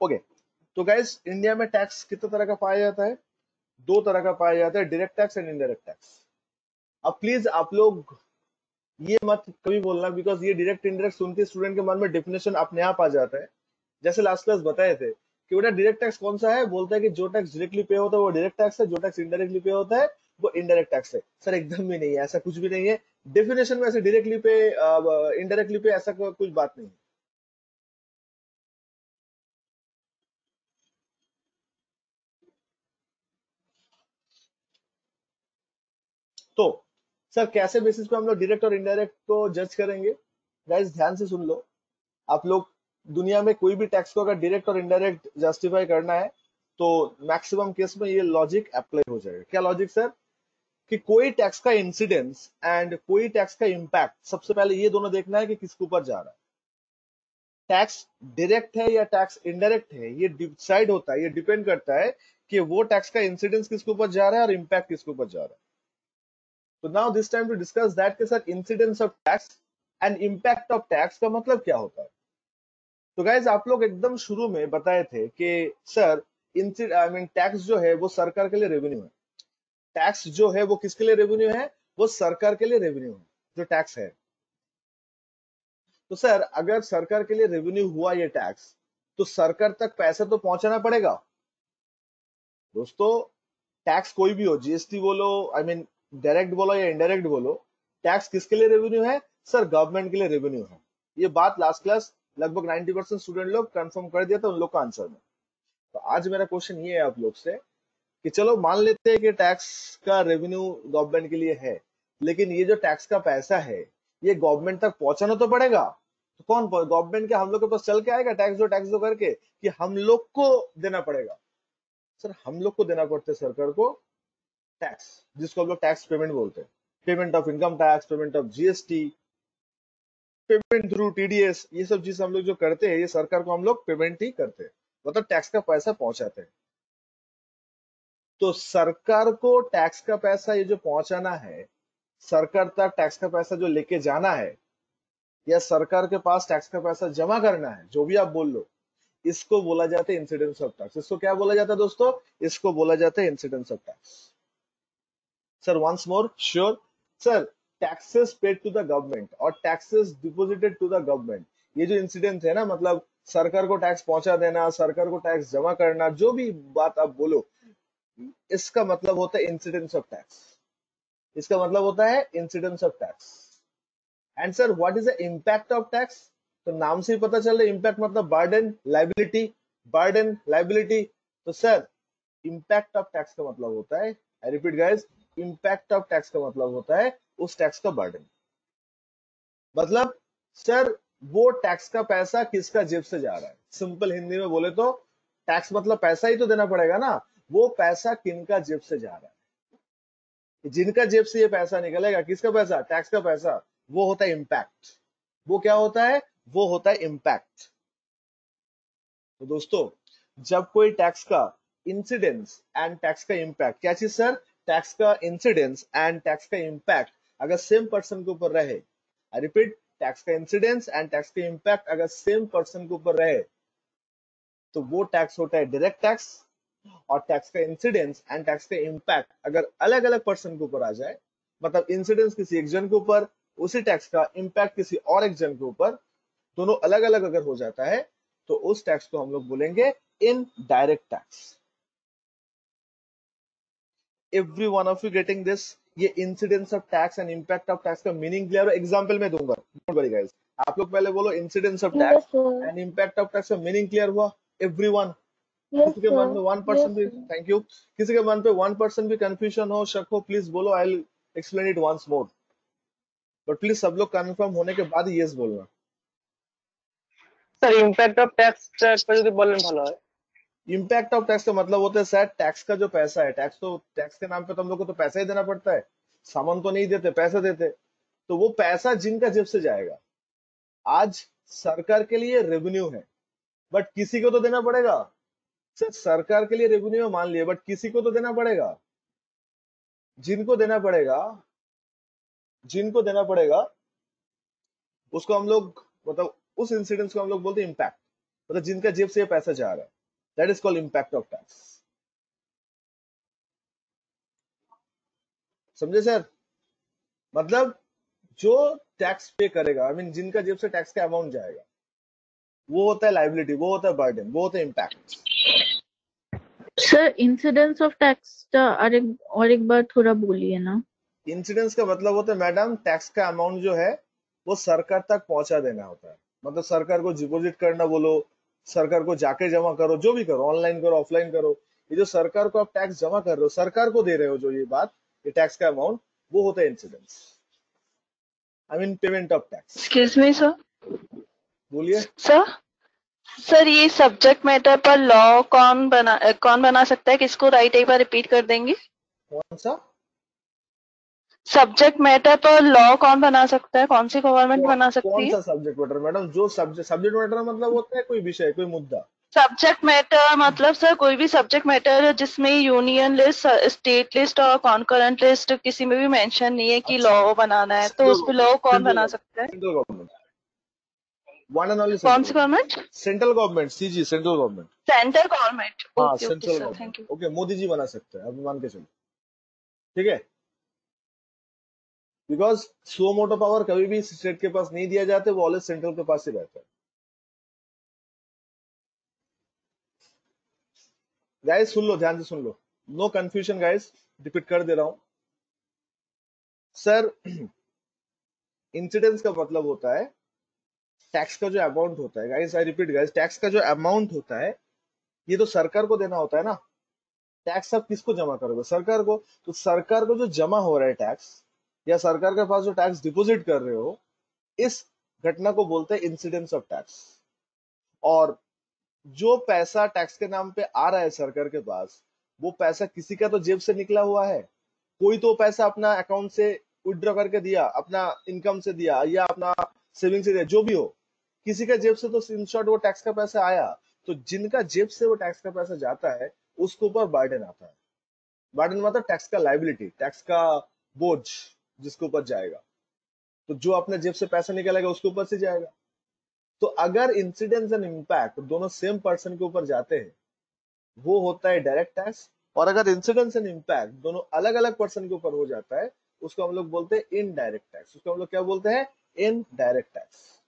Okay, तो guys India में tax कितने तरह का पाया जाता है? दो तरह का पाया जाता है, direct tax and indirect tax. अब प्लीज आप लोग ये मत कभी बोलना, बिकॉज ये डायरेक्ट इनडायरेक्ट सुनते स्टूडेंट के मन में डिफिनेशन अपने आप आ जाता है। जैसे लास्ट क्लास बताए थे कि बेटा डायरेक्ट टैक्स कौन सा है, बोलता है कि जो टैक्स डायरेक्टली पे होता है वो डायरेक्ट टैक्स है, जो टैक्स इनडायरेक्टली पे होता है वो इनडायरेक्ट टैक्स है। सर एकदम भी नहीं है, ऐसा कुछ भी नहीं है। डेफिनेशन में ऐसे डायरेक्टली पे इनडायरेक्टली पे ऐसा कुछ बात नहीं है। तो सर कैसे बेसिस पे हम लोग डायरेक्ट और इनडायरेक्ट को जज करेंगे? गाइस ध्यान से सुन लो। आप लोग दुनिया में कोई भी टैक्स को अगर डायरेक्ट और इनडायरेक्ट जस्टिफाई करना है तो मैक्सिमम केस में ये लॉजिक अप्लाई हो जाएगा। क्या लॉजिक सर? कि कोई टैक्स का इंसिडेंस एंड कोई टैक्स का इम्पैक्ट, सबसे पहले ये दोनों देखना है कि किसके ऊपर जा रहा है। टैक्स डायरेक्ट है या टैक्स इनडायरेक्ट है, ये डिसाइड होता है, ये डिपेंड करता है कि वो टैक्स का इंसिडेंस किसके ऊपर जा रहा है और इम्पैक्ट किसके ऊपर जा रहा है। तो now this time to discuss that के sir incidence of tax and impact of tax का मतलब क्या होता है। तो गाइज आप लोग एकदम शुरू में बताए थे कि सर टैक्स जो है वो सरकार के लिए रेवेन्यू है। टैक्स जो है वो किसके लिए रेवेन्यू है? वो सरकार के लिए रेवेन्यू है, जो टैक्स है। तो सर अगर सरकार के लिए रेवेन्यू हुआ ये टैक्स, तो सरकार तक पैसा तो पहुंचाना पड़ेगा दोस्तों। टैक्स कोई भी हो, जीएसटी बोलो, डायरेक्ट बोलो या इनडायरेक्ट बोलो, टैक्स किसके लिए रेवेन्यू है? सर गवर्नमेंट के लिए रेवेन्यू है। ये बात लास्ट क्लास लगभग 90% स्टूडेंट लोग कंफर्म कर दिया था उन लोग का आंसर में। तो आज मेरा क्वेश्चन ये है आप लोग से कि चलो मान लेते हैं कि टैक्स का रेवेन्यू गवर्नमेंट के लिए है, लेकिन ये जो टैक्स का पैसा है ये गवर्नमेंट तक पहुंचाना तो पड़ेगा। तो कौन गवर्नमेंट के हम लोग के पास चल के आएगा टैक्स दो करके, कि हम लोग को देना पड़ेगा? सर हम लोग को देना पड़ता है सरकार को टैक्स, जिसको हम लोग टैक्स पेमेंट बोलते हैं। Payment of income tax, payment of GST, payment through TDS, ये सब चीज हम लोग जो करते हैं ये सरकार को हम लोग पेमेंट ही करते हैं, मतलब टैक्स का पैसा पहुंचाते हैं। तो सरकार को टैक्स का पैसा ये जो पहुंचाना है, सरकार तक टैक्स का पैसा जो लेके जाना है, या सरकार के पास टैक्स का पैसा जमा करना है, जो भी आप बोल लो, इसको बोला जाता है इंसिडेंस ऑफ टैक्स। इसको क्या बोला जाता है दोस्तों? इसको बोला जाता है incidence of tax. Sir once more sure sir, taxes paid to the government और taxes deposited to the government, ये जो इंसिडेंट है ना, मतलब सरकार को टैक्स पहुंचा देना, सरकार को टैक्स जमा करना, जो भी बात आप बोलो, इसका मतलब होता है इंसिडेंस ऑफ टैक्स। इसका मतलब होता है incidence of tax. And sir what is the impact of tax? तो नाम से ही पता चल रहा है, इम्पैक्ट मतलब बर्डन, लाइबिलिटी, बर्डन, लाइबिलिटी। तो सर इम्पैक्ट ऑफ टैक्स का मतलब होता है, I repeat guys, impact of tax का मतलब होता है उस टैक्स का बर्डन। मतलब सर वो टैक्स का पैसा किसका जेब से जा रहा है? सिंपल हिंदी में बोले तो टैक्स मतलब पैसा ही तो देना पड़ेगा ना, वो पैसा किनका जेब से जा रहा है? जिनका जेब से ये पैसा निकलेगा, किसका पैसा? टैक्स का पैसा, वो होता है इम्पैक्ट। वो क्या होता है? वो होता है इम्पैक्ट। तो दोस्तों जब कोई टैक्स का इंसिडेंस एंड टैक्स का इम्पैक्ट, क्या चीज सर? टैक्स का इंसिडेंस एंड टैक्स का इम्पैक्ट अगर सेम पर्सन के ऊपर रहे, आई रिपीट, टैक्स का इंसिडेंस एंड टैक्स का इम्पैक्ट अगर सेम पर्सन के ऊपर रहे, तो वो टैक्स होता है डायरेक्ट टैक्स। और टैक्स का इंसिडेंस एंड टैक्स का इम्पैक्ट अगर अलग अलग पर्सन के ऊपर आ जाए, मतलब इंसिडेंस किसी एक जन के ऊपर, उसी टैक्स का इम्पैक्ट किसी और एक जन के ऊपर, दोनों अलग अलग अगर हो जाता है, तो उस टैक्स को हम लोग बोलेंगे indirect tax. Every one of you getting this? ये incidence of tax and impact of tax का मीनिंग क्लियर है? एग्जांपल में दूंगा, डोंट वरी गाइस। आप लोग पहले बोलो incidence of Yes, tax sir. And impact of tax का मीनिंग क्लियर हुआ? एवरीवन? Yes, किसी के मन में sir. वन Yes, परसेंट भी, sir. थैंक यू, किसी के मन पे 1% भी कंफ्यूजन हो, शक हो, प्लीज बोलो, I will explain it once more. But please सब लोग कंफर्म होने के बाद यस बोलना। স্যার ইম্প্যাক্ট অফ ট্যাক্সটা যদি বলেন ভালো হয়। इम्पैक्ट ऑफ टैक्स का मतलब होता है सर टैक्स का जो पैसा है, टैक्स तो टैक्स के नाम पे तो हम लोग को तो पैसा ही देना पड़ता है, सामान तो नहीं देते, पैसा देते। तो वो पैसा जिनका जेब से जाएगा, आज सरकार के लिए रेवेन्यू है, बट किसी को तो देना पड़ेगा। सर सरकार के लिए रेवेन्यू है मान लिया, बट किसी को तो देना पड़ेगा। जिनको देना पड़ेगा, जिनको देना पड़ेगा उसको हम लोग, मतलब उस इंसिडेंस को हम लोग बोलते हैं इम्पैक्ट। मतलब जिनका जेब से ये पैसा जा रहा है, that is called impact of tax. समझे सर? मतलब जो टैक्स पे करेगा, आई मीन जिनका जेब से टैक्स का अमाउंट जाएगा, वो होता है लाइबिलिटी, वो होता है बर्डन, वो होता है impact. Sir incidence of tax और एक बार थोड़ा बोलिए ना। इंसिडेंस का मतलब होता है मैडम, टैक्स का अमाउंट जो है वो सरकार तक पहुंचा देना होता है। मतलब सरकार को डिपॉजिट करना बोलो, सरकार को जाके जमा करो, जो भी करो, ऑनलाइन करो, ऑफलाइन करो, ये जो सरकार को आप टैक्स जमा कर रहे हो, सरकार को दे रहे हो जो ये बात, ये टैक्स का अमाउंट, वो होता है incidence, I mean payment of tax. Excuse me sir. बोलिए। सर सर ये सब्जेक्ट मैटर पर लॉ कौन बना सकता है? किसको राइट एक बार रिपीट कर देंगे? कौन सा सब्जेक्ट मैटर पर लॉ कौन बना सकता है? कौन सी गवर्नमेंट बना कौन सकती है? सा सब्जेक्ट मैटर मैडम? जो सब्जेक्ट मैटर मतलब होता है कोई विषय, कोई मुद्दा। सब्जेक्ट मैटर मतलब सर कोई भी सब्जेक्ट मैटर जिसमें यूनियन लिस्ट, स्टेट लिस्ट और कॉन्करेंट लिस्ट किसी में भी मेंशन नहीं है कि अच्छा, लॉ बनाना है, तो उस पे लॉ कौन बना सकता है? Central government, one and only कौन सी government? Central government, CG, central government. Central government. हाँ, okay okay central sir, thank government, you. Okay, Modi ji बना सकते हैं, अभी मान के चलो, ठीक है? बिकॉज सुओ मोटो पावर कभी भी स्टेट के पास नहीं दिया जाता, वो ऑलवेज सेंट्रल के पास ही रहता है। गाइस सुन लो, ध्यान से सुन लो, नो कंफ्यूजन गाइस, रिपीट कर दे रहा हूं सर। इंसिडेंस का मतलब होता है टैक्स का जो अमाउंट होता है, guys I repeat guys, tax का जो अमाउंट होता है ये तो सरकार को देना होता है ना। टैक्स आप किसको जमा करोगे? सरकार को। तो सरकार को जो जमा हो रहा है टैक्स, या सरकार के पास जो टैक्स डिपॉजिट कर रहे हो, इस घटना को बोलते हैं इंसिडेंस ऑफ टैक्स। और जो पैसा टैक्स के नाम पे आ रहा है सरकार के पास, वो पैसा किसी का तो जेब से निकला हुआ है। कोई तो पैसा अपना अकाउंट से विड्रॉ करके दिया, अपना इनकम से दिया, या अपना सेविंग से दिया, जो भी हो, किसी का जेब से तो इन शॉर्ट वो टैक्स का पैसा आया। तो जिनका जेब से वो टैक्स का पैसा जाता है, उसके ऊपर बर्डन आता है। बर्डन मतलब टैक्स का लाइबिलिटी, टैक्स का बोझ जिसके ऊपर जाएगा। तो जो अपने जेब से पैसा निकालेगा उसके ऊपर से जाएगा। तो अगर इंसिडेंस एंड इम्पैक्ट दोनों सेम पर्सन के ऊपर जाते हैं, वो होता है डायरेक्ट टैक्स। और अगर इंसिडेंस एंड इम्पैक्ट दोनों अलग अलग पर्सन के ऊपर हो जाता है, उसको हम लोग बोलते हैं इनडायरेक्ट टैक्स। उसको हम लोग क्या बोलते हैं? Indirect tax.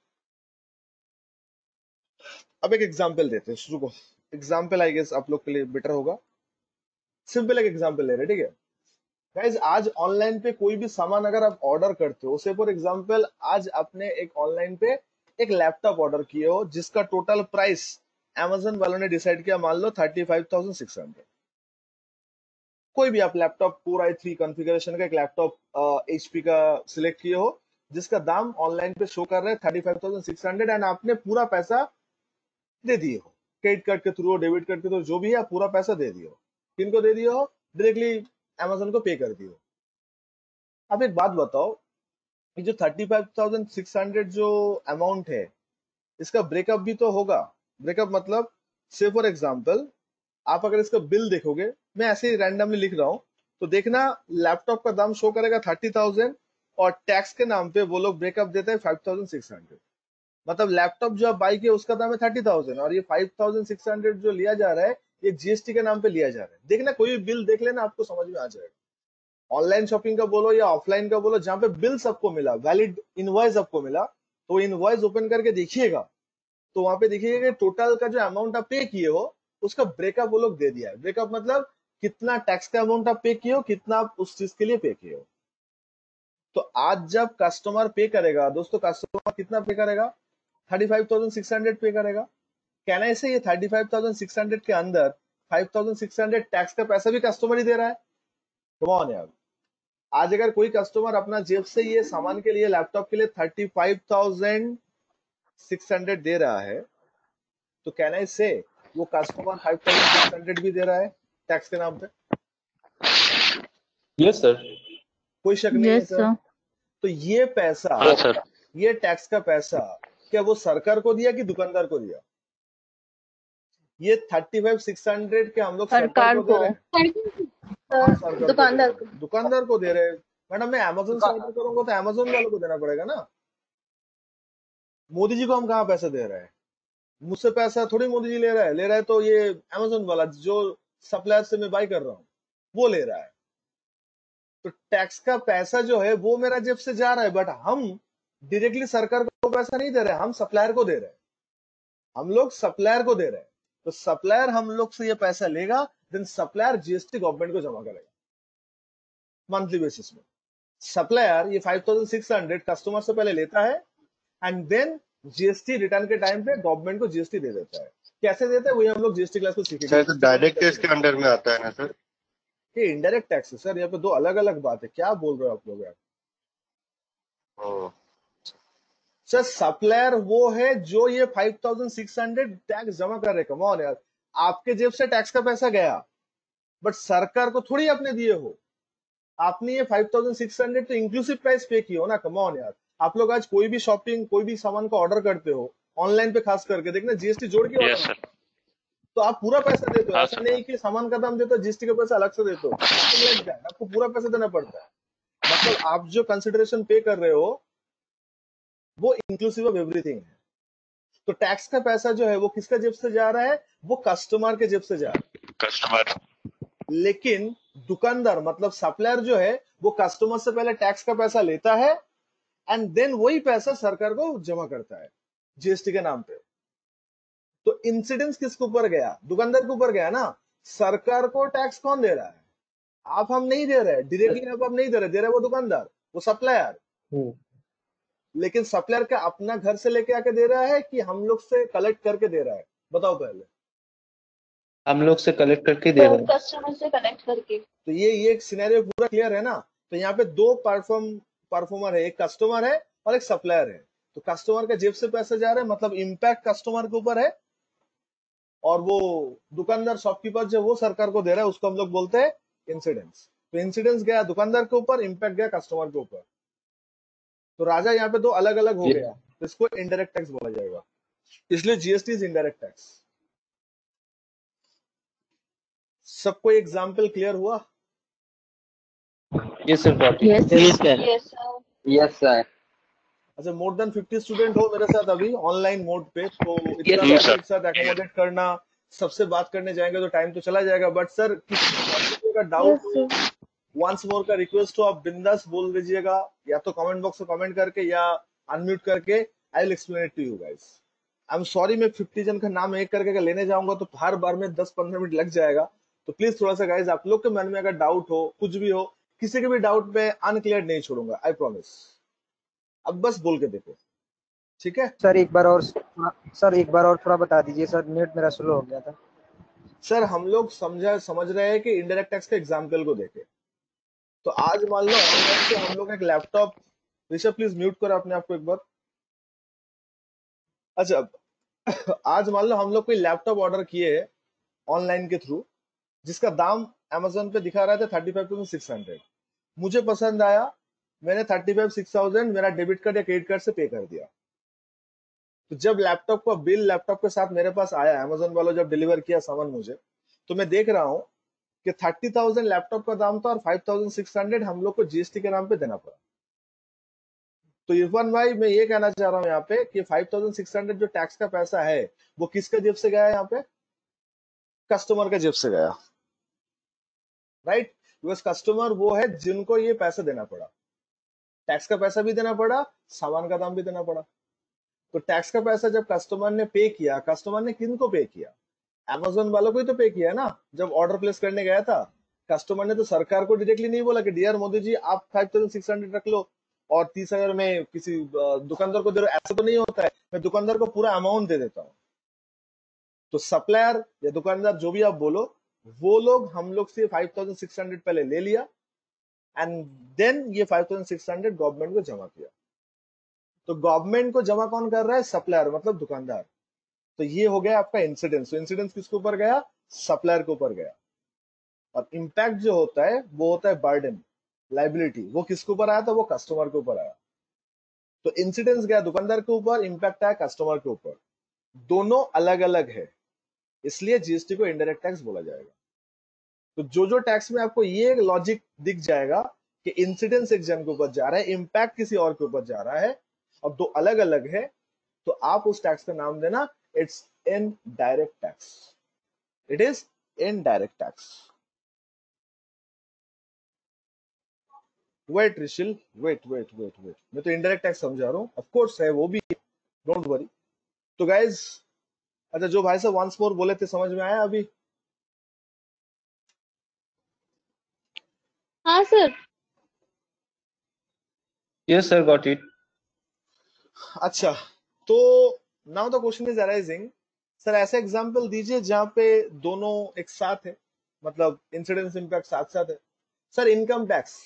अब एक एग्जांपल देते हैं, रुको, एग्जांपल आई गेस आप लोग के लिए बेटर होगा। सिंपल एक एग्जांपल ले रहे हैं, ठीक है गाइज? आज ऑनलाइन पे कोई भी सामान अगर आप ऑर्डर करते हो, से फॉर एग्जांपल आज आपने एक ऑनलाइन पे एक लैपटॉप ऑर्डर किए हो, जिसका टोटल प्राइस अमेजन वालों ने डिसाइड किया, मान लो 35,600। कोई भी आप लैपटॉप कोर i3 कॉन्फ़िगरेशन का एक लैपटॉप एचपी का सिलेक्ट किए हो, जिसका दाम ऑनलाइन पे शो कर रहे हैं 35,600, एंड आपने पूरा पैसा दे दिए हो, क्रेडिट कार्ड के थ्रू, डेबिट कार्ड के थ्रू, जो भी है, पूरा पैसा दे दिए हो। किनको दे दिए हो? डायरेक्टली अमेजन को पे कर दिए हो। अब एक बात बताओ, ये जो 35,600 जो अमाउंट है, इसका ब्रेकअप भी तो होगा। ब्रेकअप मतलब, से फॉर एग्जांपल आप अगर इसका बिल देखोगे, मैं ऐसे ही रैंडमली लिख रहा हूं, तो देखना लैपटॉप का दाम शो करेगा 30,000, और टैक्स के नाम पे वो लोग ब्रेकअप देते हैं 5,600। मतलब लैपटॉप जो आप बाई किए उसका दाम है 30,000, और ये 5,600 जो लिया जा रहा है, ये जीएसटी के नाम पे लिया जा रहा है। देखना, कोई भी बिल देख लेना, आपको समझ में आ जाएगा। ऑनलाइन शॉपिंग का बोलो या ऑफलाइन का बोलो, जहां पे बिल सबको मिला, वैलिड इनवॉइस आपको मिला, तो इनवॉइस ओपन करके देखिएगा, तो वहां पे देखिएगा कि टोटल का जो अमाउंट आप पे किए हो, उसका ब्रेकअप वो लोग दे दिया है। ब्रेकअप मतलब कितना टैक्स का अमाउंट आप पे किए हो, कितना आप उस चीज के लिए पे किए हो। तो आज जब कस्टमर पे करेगा, दोस्तों, कस्टमर कितना पे करेगा? 35,600 पे करेगा। कहना ऐसे, ये 35,600 के अंदर 5,600 टैक्स का पैसा भी कस्टमर ही दे रहा है। कम ऑन यार, आज अगर कोई कस्टमर अपना जेब से ये सामान के लिए, लैपटॉप के लिए 35,600 दे रहा है, तो कहना इससे वो कस्टमर 5,600 भी दे रहा है टैक्स के नाम पे। Yes sir. कोई शक नहीं है यस सर? सर। तो ये पैसा, हाँ सर। ये टैक्स का पैसा, क्या वो सरकार को दिया कि दुकानदार को दिया? ये 35,600 के हम लोग सरकार सरकार को दे को। रहे हैं। हाँ, सरकार को दे रहे दुकानदार को। हैं, दुकानदार को दे रहे हैं। मैडम मैं अमेजोन से ऑर्डर करूंगा तो अमेजोन वालों को देना पड़ेगा ना। मोदी जी को हम कहाँ पैसे दे रहे हैं? मुझसे पैसा थोड़ी मोदी जी ले रहा है तो ये अमेजोन वाला जो सप्लायर से मैं बाई कर रहा हूँ वो ले रहा है। तो टैक्स का पैसा जो है वो मेरा जेब से जा रहा है, बट हम डायरेक्टली सरकार को पैसा नहीं दे रहे, हम सप्लायर को दे रहे हैं, हम लोग सप्लायर को दे रहे हैं। तो सप्लायर हम लोग से ये पैसा लेगा, देन सप्लायर जीएसटी गवर्नमेंट को जमा करेगा मंथली बेसिस में। सप्लायर ये 5600 कस्टमर से पहले लेता है एंड देन जीएसटी रिटर्न के टाइम पे गवर्नमेंट को जीएसटी दे देता है। कैसे देता है वही हम लोग जीएसटी क्लास को सीखेंगे। तो डायरेक्ट टैक्स के अंडर में आता है ना सर? ये इनडायरेक्ट टैक्स है सर, यहाँ पे दो अलग अलग बात है, क्या बोल रहे हो आप लोग यार। ओ, सर सप्लायर वो है जो ये 5600 टैक्स जमा कर रहे। कम ऑन यार, आपके जेब से टैक्स का पैसा गया बट सरकार को थोड़ी आपने दिए हो, आपने ये 5600 तो इंक्लूसिव प्राइस पे किया हो ना। कम ऑन यार, आप लोग आज कोई भी शॉपिंग कोई भी सामान का ऑर्डर करते हो ऑनलाइन पे, खास करके देखना जीएसटी जोड़ के यस ऑर्डर, सर। तो आप पूरा पैसा देते हो। हाँ ऐसा सर। नहीं कि सामान का दाम देते हो जीएसटी का पैसा अलग से देते हो, आपको पूरा पैसा देना पड़ता है। मतलब आप जो कंसिडरेशन पे कर रहे हो वो इंक्लूसिव ऑफ एवरीथिंग है। तो टैक्स का पैसा जो है वो किसका जेब से जा रहा है, वो कस्टमर के जेब से जा रहा है। कस्टमर। लेकिन दुकानदार मतलब सप्लायर जो है वो कस्टमर से पहले टैक्स का पैसा लेता है एंड देन वही पैसा सरकार को जमा करता है जीएसटी के नाम पे। तो इंसिडेंस किसके ऊपर गया, दुकानदार के ऊपर गया ना। सरकार को टैक्स कौन दे रहा है, आप हम नहीं दे रहे डायरेक्टली, आप नहीं दे रहे वो दुकानदार, वो सप्लायर। लेकिन सप्लायर का अपना घर से लेके आके दे रहा है कि हम लोग से कलेक्ट करके दे रहा है, बताओ पहले। हम लोग से कलेक्ट करके दे रहे हैं। कस्टमर से कनेक्ट करके। तो ये एक सिनेरियो पूरा क्लियर है ना। तो यहाँ पे दो परफॉर्मर है, एक कस्टमर है और एक सप्लायर है। तो कस्टमर का जेब से पैसा जा रहा है, मतलब इम्पैक्ट कस्टमर के ऊपर है, और वो दुकानदार शॉपकीपर जो वो सरकार को दे रहा है, उसको हम लोग बोलते हैं इंसिडेंस। तो इंसिडेंस गया दुकानदार के ऊपर, इम्पैक्ट गया कस्टमर के ऊपर। तो राजा यहाँ पे दो अलग अलग हो गया, तो इसको इनडायरेक्ट टैक्स बोला जाएगा, इसलिए जीएसटी इज इनडायरेक्ट टैक्स। सबको एग्जाम्पल क्लियर हुआ? ये sir got Yes, sir. Yes sir. Yes sir. Yes sir. अच्छा, मोर देन 50 स्टूडेंट हो मेरे साथ अभी ऑनलाइन मोड पे, तो इतना Yes, सारा sir. एक साथ एकोमोडेट करना, सबसे बात करने जाएंगे तो टाइम तो चला जाएगा। बट सर किसी का doubt Yes, sir. Once more का रिक्वेस्ट हो, आप बिंदास बोल दीजिएगा, या तो कमेंट बॉक्स में कमेंट करके या अनम्यूट करके। I will explain it to you guys. I am sorry, मैं 50 जन का नाम एक करके अगर लेने जाऊंगा तो हर बार में 10-15 मिनट लग जाएगा। तो प्लीज थोड़ा सा गाइस, आप लोग के मन में अगर डाउट हो, कुछ भी हो, किसी के भी डाउट में अनक्लियर नहीं छोड़ूंगा, आई प्रॉमिस। अब बस बोल के देखो, ठीक है सर? एक बार और थोड़ा बता दीजिए सर, नेट मेरा स्लो हो गया था। सर। हम लोग समझ रहे हैं कि इनडायरेक्ट टैक्स के एग्जाम्पल को देखे। तो आज मान लो ऑनलाइन से हम लोग एक लैपटॉप, ऋषभ प्लीज म्यूट करो अपने आप को एक बार। अच्छा, आज मान लो हम लोग कोई लैपटॉप ऑर्डर किए ऑनलाइन के थ्रू, जिसका दाम अमेजोन पे दिखा रहा था 35,600। मुझे पसंद आया, मैंने 35,600 मेरा डेबिट कार्ड या क्रेडिट कार्ड से पे कर दिया। तो जब लैपटॉप का बिल लैपटॉप के साथ मेरे पास आया, अमेजोन वालों जब डिलीवर किया सामान मुझे, तो मैं देख रहा हूँ कि 30,000 लैपटॉप का दाम था और 5,600 हम लोग को जीएसटी के नाम पे देना पड़ा। तो इरफान भाई, मैं ये कहना चाह रहा हूँ यहाँ पे कि 5,600 जो टैक्स का पैसा है वो किसके जेब से गया है, यहाँ पे कस्टमर के जेब से गया, राइट। बिकॉज कस्टमर वो है जिनको ये पैसा देना पड़ा, टैक्स का पैसा भी देना पड़ा, सामान का दाम भी देना पड़ा। तो टैक्स का पैसा जब कस्टमर ने पे किया, कस्टमर ने किनको पे किया, अमेजोन वालों को ही तो पे किया ना। जब ऑर्डर प्लेस करने गया था, कस्टमर ने तो सरकार को डायरेक्टली नहीं बोला कि डियर मोदी जी आप 5,600 रख लो और 30,000 में किसी दुकानदार को दे दो। ऐसा तो नहीं होता है, मैं दुकानदार को पूरा अमाउंट दे देता हूँ। तो सप्लायर या दुकानदार जो भी आप बोलो, वो लोग हम लोग से 5,600 पहले ले लिया एंड देन ये 5,600 गवर्नमेंट को जमा किया। तो गवर्नमेंट को जमा कौन कर रहा है, सप्लायर मतलब दुकानदार। तो ये हो गया आपका इंसिडेंस। तो इंसिडेंस किसके ऊपर गया, सप्लायर के ऊपर गया। और इम्पैक्ट जो होता है वो होता है बर्डन, लाइबिलिटी, वो किसके ऊपर आया था, वो कस्टमर के ऊपर आया। तो इंसिडेंस गया दुकानदार के ऊपर, इम्पैक्ट आया कस्टमर के ऊपर। दोनों अलग अलग है, इसलिए जीएसटी को इनडायरेक्ट टैक्स बोला जाएगा। तो जो टैक्स में आपको ये लॉजिक दिख जाएगा कि इंसिडेंस एक जन के ऊपर जा रहा है, इम्पैक्ट किसी और के ऊपर जा रहा है, और दो अलग अलग है, तो आप उस टैक्स का नाम देना It's indirect tax. It is indirect tax. Wait Rishil, wait मैं तो इनडायरेक्ट टैक्स समझा रहा हूँ, ऑफ कोर्स है वो भी, डोंट वरी। तो गाइज, अच्छा जो भाई साहब वंस मोर बोले थे समझ में आया अभी? हाँ sir. Yes, sir, got it. अच्छा, तो now the question is arising, sir ऐसे एग्जांपल दीजिए जहां पे दोनों एक साथ है, मतलब इंसिडेंस इंपैक्ट साथ साथ है। सर इनकम टैक्स,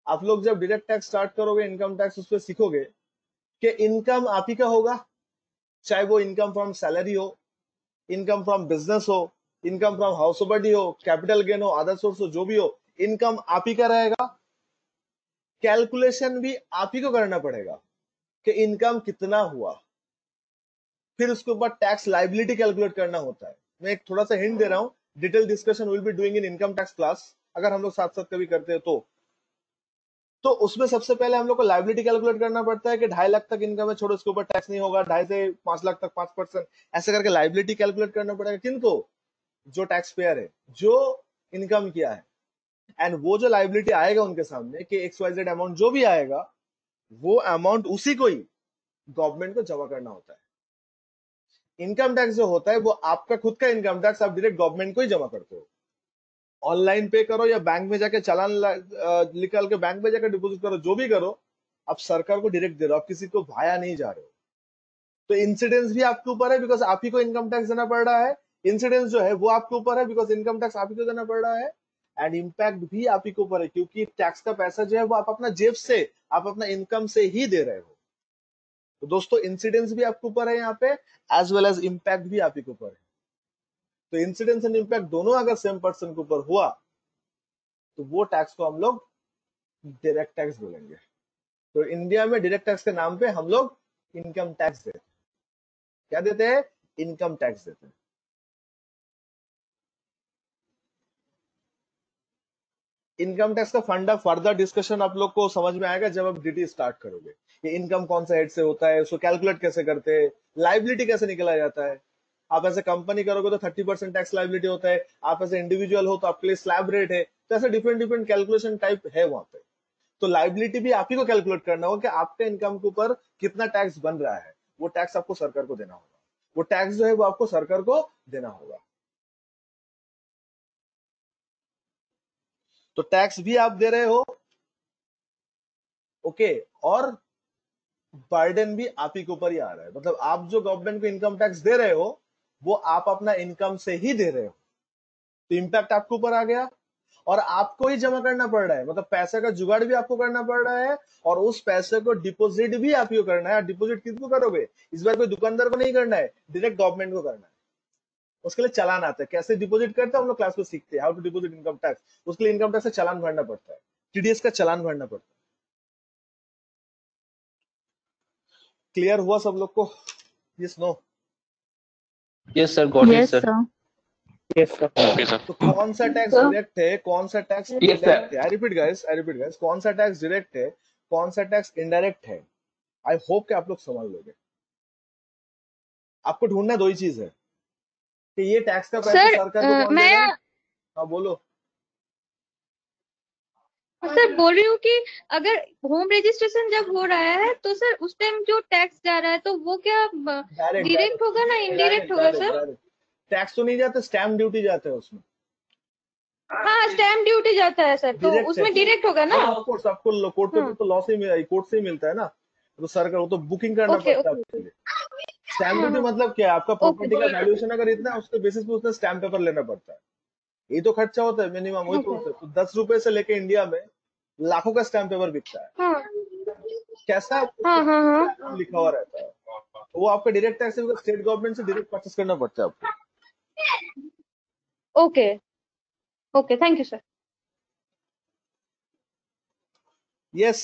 आप लोग जब डायरेक्ट टैक्स स्टार्ट करोगे, इनकम टैक्स, उस पर सीखोगे कि इनकम आप ही का होगा, चाहे वो इनकम फ्रॉम सैलरी हो, इनकम फ्रॉम बिजनेस हो, इनकम फ्रॉम हाउस होल्ड हो, कैपिटल गेन हो, अदर सोर्स हो, जो भी हो, इनकम आप ही का रहेगा। कैलकुलेशन भी आप ही को करना पड़ेगा कि इनकम कितना हुआ, फिर उसके ऊपर टैक्स लाइबिलिटी कैलकुलेट करना होता है। मैं एक थोड़ा सा हिंट दे रहा हूं, detail discussion will be doing in income tax class, अगर हम लोग साथ साथ कभी करते हैं तो उसमें सबसे पहले हम लोग को लाइबिलिटी कैलकुलेट करना पड़ता है कि 2.5 लाख तक इनकम है, छोड़ो उसके ऊपर टैक्स नहीं होगा, 2.5 से 5 लाख तक 5%, ऐसे करके लाइबिलिटी कैलकुलेट करना पड़ेगा। किनको? जो टैक्स पेयर है, जो इनकम किया है। एंड वो जो लाइबिलिटी आएगा उनके सामने कि XYZ अमाउंट जो भी आएगा, वो अमाउंट उसी को ही गवर्नमेंट को जमा करना होता है। इनकम टैक्स जो होता है वो आपका खुद का इनकम टैक्स आप डायरेक्ट गवर्नमेंट को ही जमा करते हो। ऑनलाइन पे करो या बैंक में जाके चालान निकाल के बैंक में जाकर डिपॉजिट करो, जो भी करो, आप सरकार को डायरेक्ट दे रहे हो, आप किसी को भाया नहीं जा रहे हो। तो इंसिडेंस भी आपके ऊपर है, बिकॉज आप ही को इनकम टैक्स देना पड़ रहा है। इंसिडेंस जो है वो आपके ऊपर है, बिकॉज इनकम टैक्स आप ही को देना पड़ रहा है। एंड इम्पैक्ट भी आप ही के ऊपर है, क्योंकि टैक्स का पैसा जो है वो आप अपना जेब से, आप अपना इनकम से ही दे रहे हो। तो दोस्तों इंसिडेंस भी आपके ऊपर है यहाँ पे, एज वेल एज इम्पैक्ट भी आप ही के ऊपर है। तो इंसिडेंस एंड इम्पैक्ट दोनों अगर सेम पर्सन के ऊपर हुआ तो वो टैक्स को हम लोग डायरेक्ट टैक्स बोलेंगे। तो इंडिया में डायरेक्ट टैक्स के नाम पे हम लोग इनकम टैक्स देते हैं। क्या देते हैं? इनकम टैक्स देते हैं। इनकम टैक्स का फंडा फर्दर डिस्कशन आप लोग को समझ में आएगा जब आप डीटी स्टार्ट करोगे। ये इनकम कौन सा हेड से होता है, उसको कैलकुलेट कैसे करते हैं, लाइबिलिटी कैसे निकला जाता है। आप ऐसे कंपनी करोगे तो 30% टैक्स लाइबिलिटी होता है, आप ऐसे इंडिविजुअल हो तो आपके लिए स्लैब रेट है। तो ऐसे डिफरेंट डिफरेंट कैलकुलेशन टाइप है वहां पे। तो लाइबिलिटी भी आप ही को कैलकुलेट करना होगा कि आपके इनकम के ऊपर कितना टैक्स बन रहा है, वो टैक्स आपको सरकार को देना होगा। वो टैक्स जो है वो आपको सरकार को देना होगा। तो टैक्स भी आप दे रहे हो, ओके, और बर्डन भी आप ही के ऊपर ही आ रहा है। मतलब आप जो गवर्नमेंट को इनकम टैक्स दे रहे हो वो आप अपना इनकम से ही दे रहे हो। तो इम्पैक्ट आपके ऊपर आ गया और आपको ही जमा करना पड़ रहा है। मतलब पैसे का जुगाड़ भी आपको करना पड़ रहा है और उस पैसे को डिपॉजिट भी आप ही को करना है। डिपॉजिट किसको करोगे? इस बार कोई दुकानदार को नहीं करना है, डायरेक्ट गवर्नमेंट को करना है। उसके लिए चालान आता है, कैसे डिपॉजिट करते हैं हम लोग क्लास में सीखते हैं, how to deposit income tax. उसके लिए इनकम टैक्स का चालान भरना पड़ता है, TDS का चालान भरना पड़ता है। क्लियर हुआ सब लोग को? Yes no? Yes, sir, got it, yes sir. Sir. Yes sir. Okay sir. तो कौन सा टैक्स डायरेक्ट है, कौन सा टैक्स इनडायरेक्ट है? आई रिपीट गाइस, कौन सा टैक्स डायरेक्ट है, कौन सा टैक्स इनडायरेक्ट है? आई होप कि आप लोग समझ लोगे। आपको ढूंढना दो ही चीज है कि ये टैक्स का पैसा सर सरकार को कौन दे मैं रहा है। हाँ बोलो। सर बोल रही हूँ कि अगर होम रजिस्ट्रेशन जब हो रहा है तो सर उस टाइम जो टैक्स जा रहा है तो वो क्या डायरेक्ट होगा ना इनडायरेक्ट होगा सर? टैक्स तो नहीं जाता, स्टैम्प ड्यूटी जाता है उसमें। हाँ स्टैम्प ड्यूटी जाता है सर, तो Direct उसमें है। डायरेक्ट होगा ना? ऑफ कोर्स आपको कोर्ट पेपर तो लॉ से ही कोर्ट से ही मिलता है ना, तो सरकार वो तो बुकिंग करना ओके पड़ता है ओके। आपके लिए। स्टैम्प ड्यूटी मतलब क्या है? आपका प्रॉपर्टी का वैल्यूएशन अगर इतना है उसके बेसिस पे उसने स्टैम्प पेपर लेना पड़ता है। ये तो खर्चा होता है मिनिमम, वही तो 10 रुपए से लेके इंडिया में लाखों का स्टैम्प पेपर बिकता है। हाँ कैसा? हाँ हाँ हाँ। नाम लिखा हुआ रहता है। वो आपका डायरेक्ट टैक्स है, स्टेट गवर्नमेंट से डायरेक्ट परचेस करना पड़ता है आपको। Okay okay, thank you sir. Yes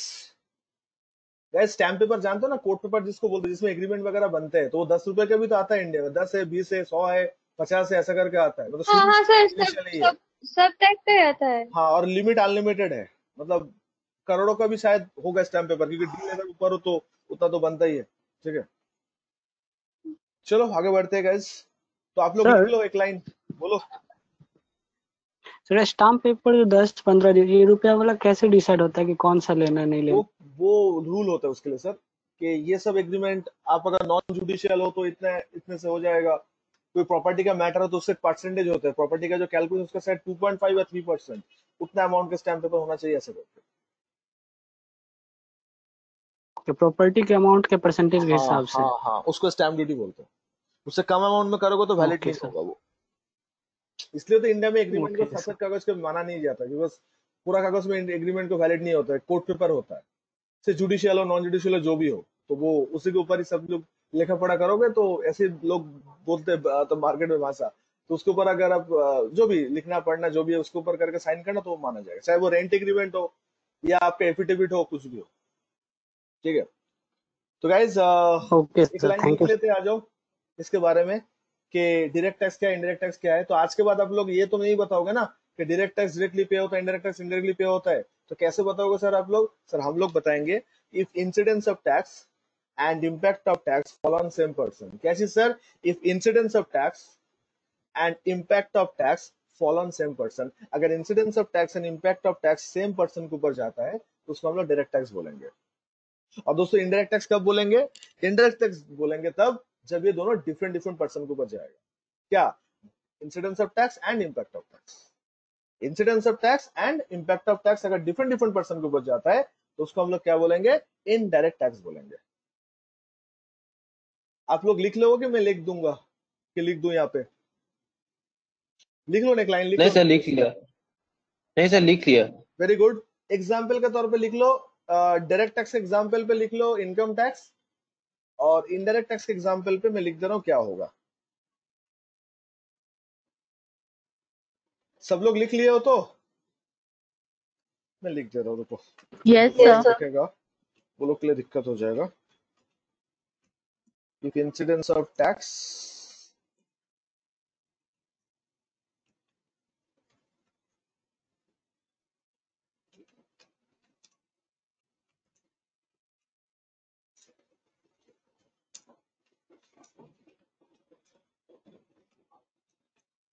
guys, stamp paper जानते हो ना, कोर्ट पेपर जिसको बोलते हैं, जिसमें एग्रीमेंट वगैरह बनते हैं, तो वो 10 रुपए का भी तो आता है इंडिया में। 10 है, 20 है, 100 है, 50 है, ऐसा करके आता है। मतलब हाँ हाँ सर, सब initial ही है। सब सब टैक्स पे आता है। हाँ, और लिमिट अनलिमिटेड है, मतलब करोड़ों का भी शायद होगा स्टैम्प पेपर, क्योंकि डील अगर ऊपर हो तो उतना तो बनता ही है। ठीक है, चलो आगे बढ़ते हैं गाइस। तो आप लोग सर लिख लो एक लाइन, बोलो। सर स्टाम्प पेपर 10-15 रुपया वाला कैसे डिसाइड होता है कि कौन सा लेना है, नहीं वो लेना? वो रूल होता है उसके लिए सर, कि ये सब एग्रीमेंट आप अगर नॉन जुडिशियल हो तो इतने इतने से हो जाएगा। कोई प्रॉपर्टी का मैटर हो तो उससे परसेंटेज होता है, प्रॉपर्टी का जो कैलकुलेशन उसका शायद 2.5 या 3%, उतना अमाउंट का स्टैम्प पेपर होना चाहिए ऐसे करके। कि प्रॉपर्टी के अमाउंट के परसेंटेज के हाँ हिसाब से? हाँ हाँ, उसको स्टैम्प ड्यूटी बोलते हैं। उससे कम अमाउंट में करोगे तो वैलिड ओके नहीं सर। होगा वो। इसलिए तो इंडिया में एग्रीमेंट को ओके सर। सफेद कागज पे माना नहीं जाता, बिकॉज पूरा कागज में एग्रीमेंट को वैलिड नहीं होता है, कोर्ट पेपर होता है। से जुडिशियल हो नॉन जुडिशियल हो जो भी हो, तो वो उसी के ऊपर ही सब लोग लेखा पढ़ा करोगे तो ऐसे लोग बोलते हैं, तो मार्केट में भाषा, तो उसके ऊपर अगर आप जो भी लिखना पढ़ना जो भी है उसके ऊपर करके साइन करना तो वो माना जाएगा, चाहे वो रेंट एग्रीमेंट हो या आपका एफिडेविट हो, कुछ भी हो। ठीक है, तो गाइज ओके एक सर, लाइन थैंक लिख यू। लेते हैं, आ जाओ इसके बारे में कि डायरेक्ट टैक्स क्या है, इंडायरेक्ट टैक्स क्या है। तो आज के बाद आप लोग ये तो नहीं बताओगे ना कि डायरेक्ट टैक्स डायरेक्टली पे होता है, इंडायरेक्ट टैक्स इनडायरेक्टली पे होता है, तो कैसे बताओगे सर आप लोग? सर हम लोग बताएंगे, if incidence of tax and impact of tax fall on same person. क्या चीज sir? If incidence of tax and impact of tax fall on same person, अगर incidence of tax and impact of tax same person के ऊपर जाता है तो उसको हम लोग डायरेक्ट टैक्स बोलेंगे। और दोस्तों इनडायरेक्ट टैक्स कब बोलेंगे? इनडायरेक्ट टैक्स बोलेंगे तब जब ये दोनों डिफरेंट डिफरेंट पर्सन के ऊपर जाएगा। क्या? Incidence of tax and impact of tax. Incidence of tax and impact of tax अगर डिफरेंट डिफरेंट पर्सन के ऊपर जाता है तो उसको हम लोग क्या बोलेंगे? इनडायरेक्ट टैक्स बोलेंगे। आप लोग लिख लो कि मैं लिख दूंगा, कि लिख दूं यहाँ पे? लिख लो, एक लाइन लिख नहीं लो। सर लिख लिया, नहीं सर लिख लिया। Very good. एग्जाम्पल के तौर पे लिख लो, डायरेक्ट टैक्स के एग्जाम्पल पे लिख लो इनकम टैक्स, और इनडायरेक्ट टैक्स के एग्जाम्पल पे मैं लिख दे रहा हूँ क्या होगा। सब लोग लिख लिए हो तो मैं लिख दे रहा हूँ, रुको। Yes, वो sir. दिखेगा, वो लोग के लिए दिक्कत हो जाएगा। If incidence of tax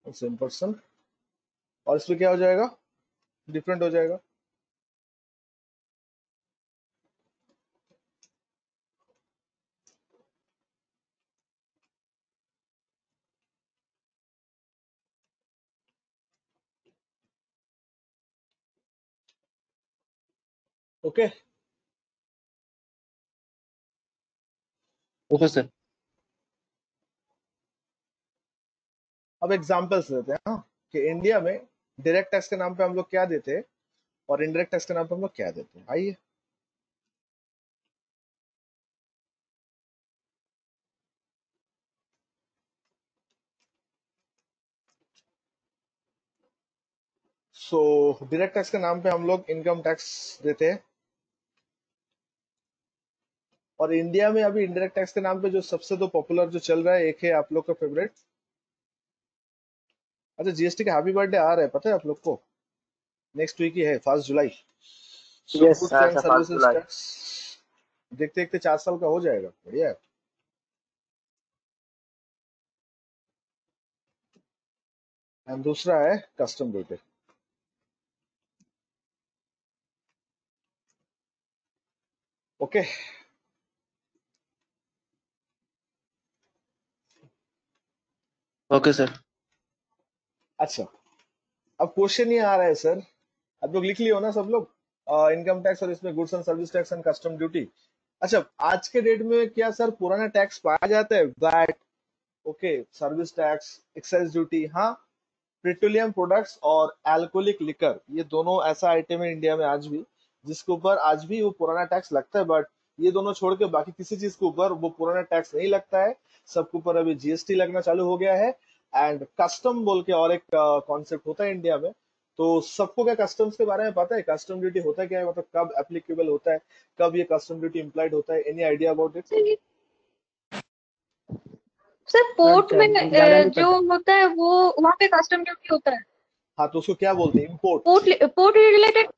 same person, और इसमें क्या हो जाएगा? डिफरेंट हो जाएगा। Okay okay sir. अब एग्जांपल्स देते हैं, हाँ, कि इंडिया में डायरेक्ट टैक्स के नाम पे हम लोग क्या देते हैं और इनडायरेक्ट टैक्स के नाम पे हम लोग क्या देते हैं। आइए, सो डायरेक्ट टैक्स के नाम पे हम लोग इनकम टैक्स देते हैं, और इंडिया में अभी इनडायरेक्ट टैक्स के नाम पे जो सबसे तो पॉपुलर जो चल रहा है, एक है आप लोग का फेवरेट। अच्छा, जीएसटी का हैप्पी बर्थडे आ रहा है, पता है आप लोग को? नेक्स्ट वीक ही है, 1 जुलाई। So yes goods sir, and 5 services जुलाई। टैक्स देखते देखते 4 साल का हो जाएगा। बढ़िया है। एंड दूसरा है custom duty. Okay, okay sir. अच्छा, अब क्वेश्चन ये आ रहा है सर, आप लोग लिख लियो ना सब लोग, इनकम टैक्स और इसमें goods and service tax and custom duty. अच्छा, आज के डेट में क्या सर पुराना टैक्स पाया जाता है? VAT, okay, service tax, excise duty, हाँ, पेट्रोलियम प्रोडक्ट्स और अल्कोहलिक लिकर, ये दोनों ऐसा आइटम है इंडिया में आज भी जिसके ऊपर आज भी वो पुराना टैक्स लगता है, बट ये दोनों छोड़ के बाकी किसी चीज के ऊपर वो पुराना टैक्स नहीं लगता है। सबके ऊपर अभी जीएसटी लगना चालू हो गया है। एंड कस्टम बोल के और एक कॉन्सेप्ट होता है इंडिया में। तो सबको क्या कस्टम्स के बारे में पता है? कस्टम ड्यूटी होता है क्या है, मतलब कब एप्लीकेबल होता है, कब ये कस्टम ड्यूटी इम्प्लाइड होता है? Any idea about it? Sir port में ज्यादा नहीं जो पता। होता है वो वहाँ पे कस्टम ड्यूटी होता है। हाँ, तो उसको क्या बोलते हैं? इम्पोर्ट। पोर्ट रिलेटेड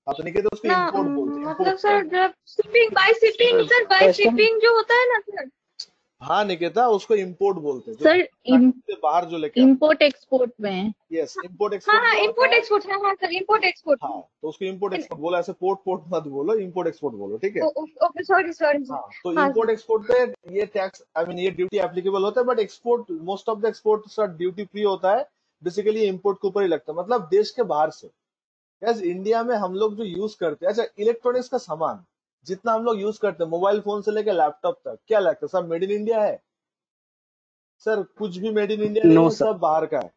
आप तो नहीं कहते उसको ना, इम्पोर्ट बोलते हैं, मतलब इम्पोर्ट। सर जब shipping by shipping, sir by custom shipping जो होता है ना सर, हाँ निकिता, उसको इंपोर्ट बोलते हैं, जो सर से बाहर जो लेके आते इम्पोर्ट एक्सपोर्ट में। यस, इंपोर्ट हाँ एक्सपोर्ट हाँ क्या होता इम्पोर्ट है? एक्सपोर्ट, हाँ हाँ सर इम्पोर्ट एक्सपोर्ट। हाँ, तो उसको इंपोर्ट एक्सपोर्ट बोलो, ऐसे पोर्ट पोर्ट मत बोलो, इंपोर्ट एक्सपोर्ट बोलो, ठीक है? Okay sorry sorry sir. हाँ, तो हाँ इंपोर्ट एक्सपोर्ट पे ये टैक्स, आई मीन ये ड्यूटी एप्लीकेबल होता है, but export, most of the export sir duty free होता है, बेसिकली इंपोर्ट के ऊपर ही लगता है, मतलब देश के बाहर से। यस, इंडिया में हम लोग जो यूज करते हैं, अच्छा इलेक्ट्रॉनिक्स का सामान जितना हम लोग यूज करते हैं, मोबाइल फोन से लेकर लैपटॉप तक, क्या लगता है सब मेड इन इंडिया है? सर कुछ भी मेड इन इंडिया नहीं नो है, सर। सब बाहर का है।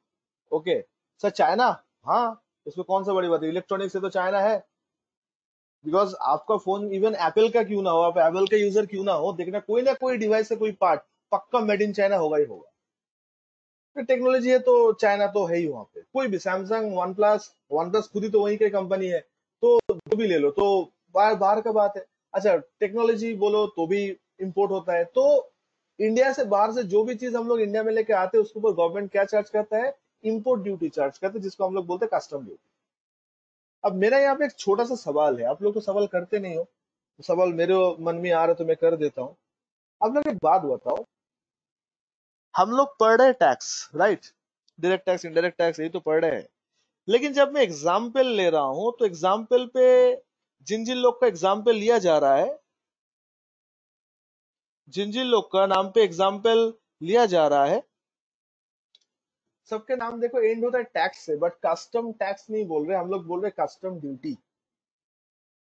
ओके सर, चाइना, हाँ, इसमें कौन सा बड़ी बात है, इलेक्ट्रॉनिक्स से तो चाइना है। बिकॉज आपका फोन इवन एप्पल का क्यों ना हो, आप एप्पल के यूजर क्यों ना हो, देखना कोई ना कोई डिवाइस से कोई पार्ट पक्का मेड इन चाइना होगा ही होगा। तो टेक्नोलॉजी है तो चाइना तो है ही वहां पे, कोई भी सैमसंग, वन प्लस, खुद ही तो वहीं की कंपनी है, तो जो भी ले लो तो बाहर बाहर का बात है। अच्छा टेक्नोलॉजी बोलो तो भी इंपोर्ट होता है, तो इंडिया से बाहर से जो भी चीज हम लोग इंडिया में लेके आते हैं उसके ऊपर गवर्नमेंट क्या चार्ज करता है? इंपोर्ट ड्यूटी चार्ज करते हैं, जिसको हम लोग बोलते हैं कस्टम ड्यूटी। अब मेरा यहाँ पे एक छोटा सा सवाल है, आप लोग तो सवाल करते नहीं हो, तो सवाल मेरे मन में आ रहा है तो मैं कर देता हूँ। आप लोग एक बात बताओ, हम लोग पढ़ रहे tax, right? Direct tax, indirect tax, यही तो पढ़ रहे हैं, लेकिन जब मैं एग्जाम्पल ले रहा हूं तो एग्जाम्पल पे जिन जिन लोग का एग्जाम्पल लिया जा रहा है, जिन जिन लोग का नाम पे एग्जाम्पल लिया जा रहा है, सबके नाम देखो एंड होता है टैक्स से, बट कस्टम टैक्स नहीं बोल रहे हम लोग, बोल रहे कस्टम ड्यूटी।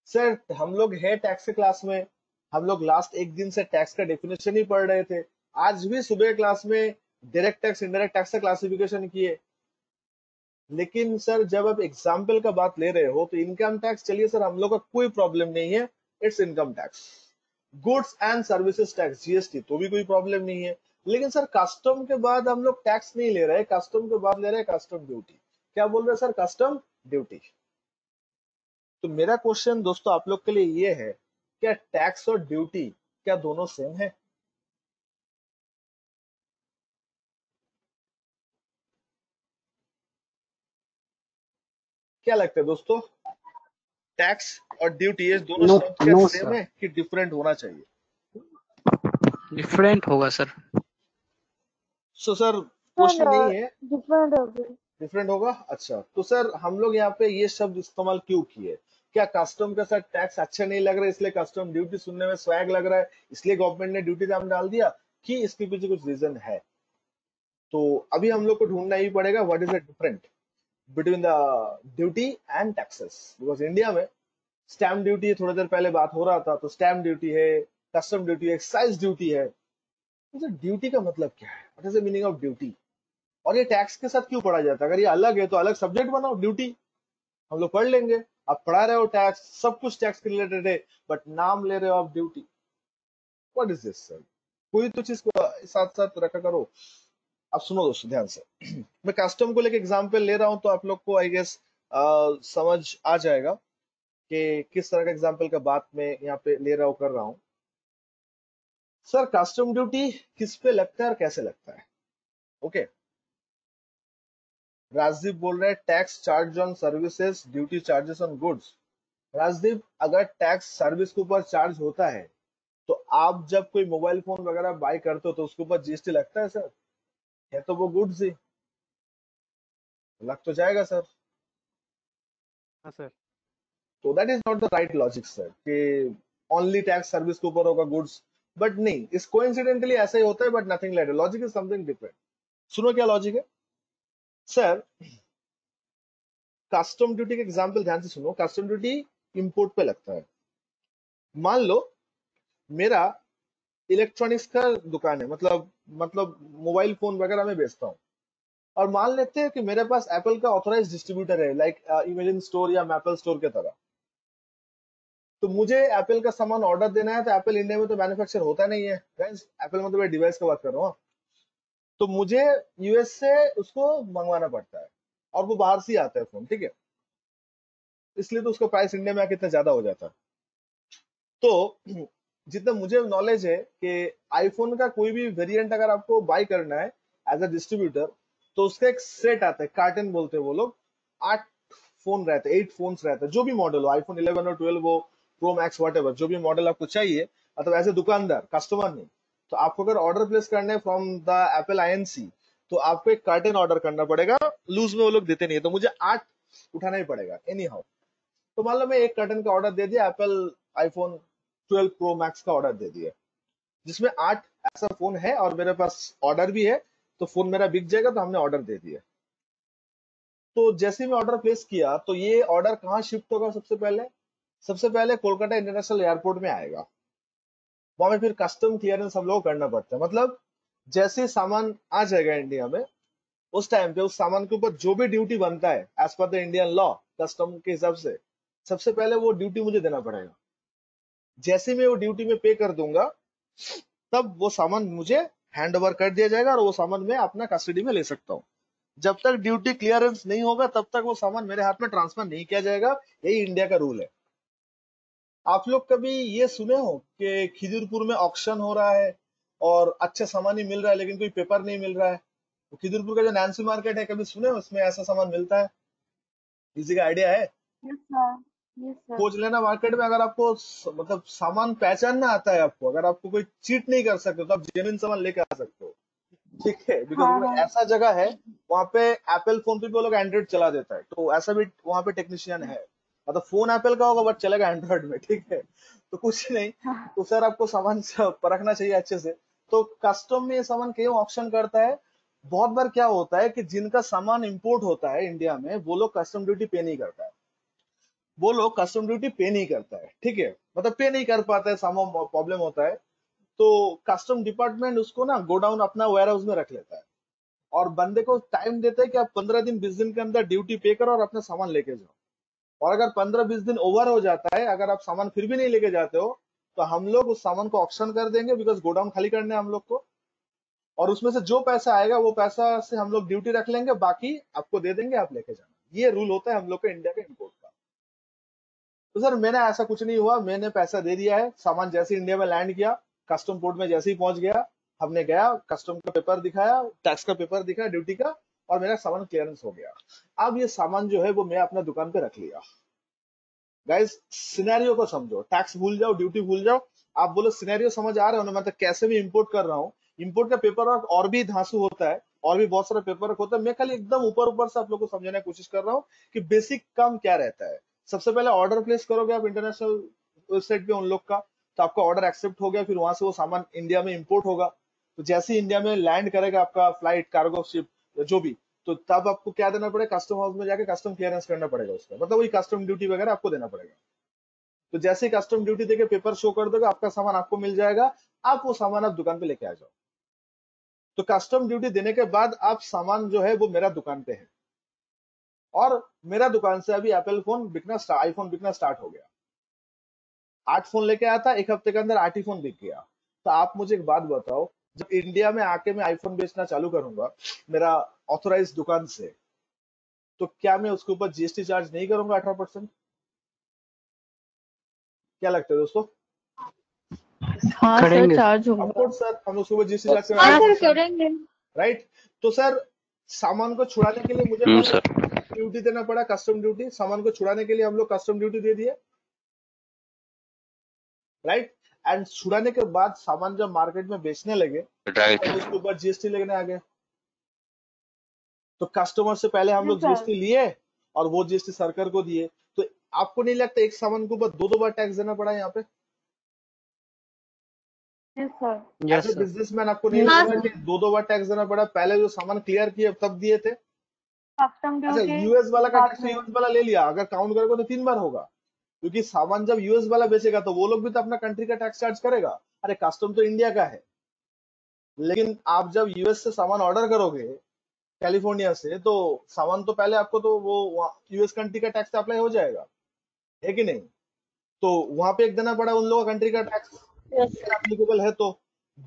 सर हम लोग है टैक्स के क्लास में, हम लोग लास्ट एक दिन से टैक्स का डेफिनेशन ही पढ़ रहे थे, आज भी सुबह क्लास में डायरेक्ट टैक्स, इनडायरेक्ट टैक्स का क्लासिफिकेशन किए। लेकिन सर जब आप एग्जाम्पल का बात ले रहे हो तो इनकम टैक्स, चलिए सर हम लोग का कोई प्रॉब्लम नहीं है, it's income tax. Goods and services tax, GST, तो भी कोई प्रॉब्लम नहीं है। लेकिन सर कस्टम के बाद हम लोग टैक्स नहीं ले रहे, कस्टम के बाद ले रहे हैं कस्टम ड्यूटी। क्या बोल रहे हैं सर? Custom duty. तो मेरा क्वेश्चन दोस्तों आप लोग के लिए ये है, क्या टैक्स और ड्यूटी क्या दोनों सेम है? क्या लगता है दोस्तों, टैक्स और ड्यूटी ये दोनों नो शब्द क्या नो सेम सर, है कि डिफरेंट होना चाहिए? डिफरेंट होगा सर। सो सर क्वेश्चन नहीं है डिफरेंट हो गई। डिफरेंट होगा। अच्छा तो सर हम लोग यहाँ पे ये शब्द इस्तेमाल क्यों किए? क्या कस्टम के साथ टैक्स अच्छा नहीं लग रहा है इसलिए कस्टम ड्यूटी सुनने में स्वैग लग रहा है इसलिए गवर्नमेंट ने ड्यूटी नाम डाल दिया, कि इसके पीछे कुछ रीजन है? तो अभी हम लोग को ढूंढना ही पड़ेगा what is the different between the duty and taxes. Because India में स्टैम्प ड्यूटी, थोड़ी देर पहले बात हो रहा था, तो स्टैम्प ड्यूटी है, कस्टम ड्यूटी है, एक्साइज ड्यूटी है। तो ड्यूटी का मतलब क्या है? What is the meaning of duty? और ये टैक्स के साथ क्यों पढ़ा जाता है? अगर ये अलग है तो अलग सब्जेक्ट बनाओ, ड्यूटी हम लोग पढ़ लेंगे। आप पढ़ा रहे हो टैक्स, सब कुछ टैक्स के रिलेटेड है, बट नाम ले रहे हो आप duty. What is this sir? कोई तो चीज को साथ साथ रखा करो। अब सुनो दोस्तों ध्यान से, मैं कस्टम को लेके एग्जांपल ले रहा हूं तो आप लोग को आई गेस समझ आ जाएगा कि किस तरह का एग्जांपल का बात मैं यहाँ पे ले रहा हूँ, कर रहा हूँ। सर कस्टम ड्यूटी किस पे लगता है और कैसे लगता है? ओके, राजदीप बोल रहे हैं tax charge on services, duty charges on goods. Rajdeep, अगर टैक्स सर्विस के ऊपर चार्ज होता है तो आप जब कोई मोबाइल फोन वगैरह बाय करते हो तो उसके ऊपर जीएसटी लगता है सर? है तो वो गुड्स ही, लग तो जाएगा सर। हाँ सर। तो that is not the right logic sir, कि ओनली टैक्स सर्विस के ऊपर होगा, गुड्स बट नहीं। इस कोइंसिडेंटली ऐसा ही होता है, but nothing like, logic is something different. सुनो क्या लॉजिक है सर। कस्टम ड्यूटी का एग्जांपल ध्यान से सुनो। कस्टम ड्यूटी इंपोर्ट पे लगता है। मान लो मेरा इलेक्ट्रॉनिक्स का दुकान है, मतलब मोबाइल फोन वगैरह में बेचता हूँ, और मान लेते हैं कि मेरे पास एप्पल का ऑथराइज डिस्ट्रीब्यूटर है, लाइक इमेजिन स्टोर या मैपल स्टोर के तरह। तो मुझे एप्पल का सामान ऑर्डर देना है, तो एप्पल इंडिया में तो मैन्युफैक्चर होता नहीं है गाइस, एप्पल मतलब मैं डिवाइस की बात कर रहा हूँ, तो मुझे यूएस से उसको मंगवाना पड़ता है, और वो बाहर से ही आता है फोन, ठीक है? इसलिए तो उसका प्राइस इंडिया में आके इतना ज्यादा हो जाता है। तो जितना मुझे नॉलेज है कि आईफोन का कोई भी वेरिएंट अगर आपको बाय करना है एज अ डिस्ट्रीब्यूटर, तो उसका एक सेट आता है, कार्टन बोलते हैं वो लोग। 8 फोन रहते हैं, 8 फोन्स रहते हैं, जो भी मॉडल हो, आईफोन 11 और 12 हो, प्रो मैक्स, वट जो भी मॉडल आपको चाहिए, मतलब एज ए दुकानदार, कस्टमर नहीं, तो आपको अगर ऑर्डर प्लेस करना है फ्रॉम द एप्पल INC, तो आपको एक कार्टन ऑर्डर करना पड़ेगा। लूज में वो लोग देते नहीं है, तो मुझे 8 उठाना ही पड़ेगा एनी हाउ। तो मान लो मैं एक कार्टन का ऑर्डर दे दिया, एप्पल iPhone 12 Pro Max का ऑर्डर दे दिया, जिसमें 8 ऐसा फोन है और मेरे पास ऑर्डर भी है, तो फोन मेरा बिक जाएगा, तो हमने ऑर्डर दे दिया। तो जैसे ही मैं ऑर्डर प्लेस किया, तो ये ऑर्डर कहाँ शिफ्ट होगा? सबसे पहले कोलकाता इंटरनेशनल एयरपोर्ट में आएगा। वहां में फिर कस्टम क्लियरेंस हम लोग को करना पड़ता है। मतलब जैसे सामान आ जाएगा इंडिया में, उस टाइम पे उस सामान के ऊपर जो भी ड्यूटी बनता है as per the Indian law, custom के हिसाब से, सबसे पहले वो ड्यूटी मुझे देना पड़ेगा। जैसे मैं वो ड्यूटी में पे कर दूंगा, तब वो सामान मुझे हैंड ओवर कर दिया जाएगा और वो सामान मैं अपना कस्टडी में ले सकता हूँ। जब तक ड्यूटी क्लियरेंस नहीं होगा, तब तक वो सामान मेरे हाथ में ट्रांसफर नहीं किया जाएगा। यही इंडिया का रूल है। आप लोग कभी ये सुने हो कि खिदिरपुर में ऑक्शन हो रहा है और अच्छा सामान ही मिल रहा है, लेकिन कोई पेपर नहीं मिल रहा है? तो खिदिरपुर का जो नैन्सी मार्केट है, कभी सुने हो उसमें ऐसा सामान मिलता है? किसी का आइडिया है? Yes sir, yes sir. खोज लेना मार्केट में। अगर आपको मतलब सामान पहचानना आता है, आपको अगर आपको कोई चीट नहीं कर सकते, तो आप जेन्युइन सामान लेके आ सकते हो। ठीक है, बिकॉज हाँ वो हाँ ऐसा जगह है, वहां पे एप्पल फोन पे भी वो लोग एंड्रॉइड चला देता है, तो ऐसा भी वहां पे टेक्नीशियन है। मतलब फोन एप्पल का होगा बट चलेगा एंड्रॉइड में। ठीक है, तो कुछ नहीं, हाँ। तो सर आपको सामान परखना चाहिए अच्छे से। तो कस्टम में ये सामान क्यों ऑप्शन करता है? बहुत बार क्या होता है कि जिनका सामान इंपोर्ट होता है इंडिया में, वो लोग कस्टम ड्यूटी पे नहीं करता है। वो लोग कस्टम ड्यूटी पे नहीं करता है, ठीक है, मतलब पे नहीं कर पाता है, सामान प्रॉब्लम होता है, तो कस्टम डिपार्टमेंट उसको ना गोडाउन अपना वेयर हाउस में रख लेता है और बंदे को टाइम देता है कि आप 15 दिन 20 दिन के अंदर ड्यूटी पे करो और अपना सामान लेके जाओ। और अगर 15-20 दिन ओवर हो जाता है, अगर आप सामान फिर भी नहीं लेके जाते हो, तो हम लोग उस सामान को ऑक्शन कर देंगे, बिकॉज गोडाउन खाली करने हम लोग को। और उसमें से जो पैसा आएगा, वो पैसा से हम लोग ड्यूटी रख लेंगे, बाकी आपको दे देंगे, आप लेके जाना। ये रूल होता है हम लोग का इंडिया के इम्पोर्ट का। तो सर मैंने ऐसा कुछ नहीं हुआ, मैंने पैसा दे दिया है, सामान जैसे इंडिया में लैंड किया, कस्टम पोर्ट में जैसे ही पहुंच गया, हमने गया, कस्टम का पेपर दिखाया, टैक्स का पेपर दिखाया, ड्यूटी का, और मेरा सामान क्लियरेंस हो गया। अब ये सामान जो है वो मैं अपना दुकान पे रख लिया। गाइस सिनेरियो को समझो, टैक्स भूल जाओ, ड्यूटी भूल जाओ। आप बोलो सिनेरियो समझ आ रहे हो ना? मतलब कैसे भी इंपोर्ट कर रहा हूँ, इंपोर्ट का पेपर वर्क और भी धांसू होता है, और भी बहुत सारा पेपर वर्क होता है। मैं खाली एकदम ऊपर ऊपर से आप लोग को समझाने की कोशिश कर रहा हूँ कि बेसिक काम क्या रहता है। सबसे पहले ऑर्डर प्लेस करोगे आप इंटरनेशनल वेबसाइट पे उन लोग का, तो आपका ऑर्डर एक्सेप्ट हो गया, फिर वहां से वो सामान इंडिया में इंपोर्ट होगा। तो जैसे ही इंडिया में लैंड करेगा आपका फ्लाइट, कार्गो शिप, जो भी, तो तब आपको क्या देना पड़ेगा? कस्टम हाउस में जाके कस्टम क्लियरेंस करना पड़ेगा उसका, मतलब वही कस्टम ड्यूटी वगैरह आपको देना पड़ेगा। तो जैसे ही कस्टम ड्यूटी देके पेपर शो कर दोगे, आपका सामान आपको मिल जाएगा, आप वो सामान आप दुकान पे लेके आ जाओ। तो कस्टम ड्यूटी देने के बाद आप सामान जो है वो मेरा दुकान पे है, और मेरा दुकान से अभी एप्पल फोन बिकना, आईफोन बिकना स्टार्ट हो गया। 8 फोन लेके आया था, एक हफ्ते के अंदर 8 ही फोन बिक गया। तो आप मुझे एक बात बताओ, जब इंडिया में आके मैं आईफोन बेचना चालू करूंगा मेरा ऑथोराइज दुकान से, तो क्या मैं उसके ऊपर जीएसटी चार्ज नहीं करूंगा 18%? क्या लगता है दोस्तों? हाँ सर, करेंगे। चार्ज होगा। ऑफकोर्स सर, हम उसके ऊपर जीएसटी चार्ज हाँ सर, करेंगे, करेंगे। राइट? तो सर सामान को छुड़ाने के लिए मुझे सर ड्यूटी देना पड़ा, कस्टम ड्यूटी। सामान को छुड़ाने के लिए हम लोग कस्टम ड्यूटी दे दिए, राइट? एंड छुड़ाने के बाद सामान जब मार्केट में बेचने लगे, राइट। तब उसके ऊपर जीएसटी लगने आ गए। तो कस्टमर से पहले हम यस लोग सर। जीएसटी लिए और वो जीएसटी सरकार को दिए। तो आपको नहीं लगता एक सामान के ऊपर दो बार टैक्स देना पड़ा यहाँ पे? Yes sir. Yes as a sir. Businessman आपको नहीं हाँ लगता कि दो बार टैक्स देना पड़ा? पहले जो सामान क्लियर किए तब दिए थे। कस्टम अच्छा, ड्यूटी यूएस वाला का साथ टैक्स में। यूएस वाला ले लिया, अगर काउंट करोगे तो 3 बार होगा, क्योंकि सामान जब यूएस वाला बेचेगा तो वो लोग भी तो अपना कंट्री का टैक्स चार्ज करेगा। अरे कस्टम तो इंडिया का है, लेकिन आप जब यूएस से सामान ऑर्डर करोगे कैलिफोर्निया से, तो सामान तो पहले आपको तो वो यूएस कंट्री का टैक्स अप्लाई हो जाएगा, है कि नहीं? तो वहां पे एक देना पड़ा उन लोगों का कंट्री का टैक्स एप्लीकेबल है। तो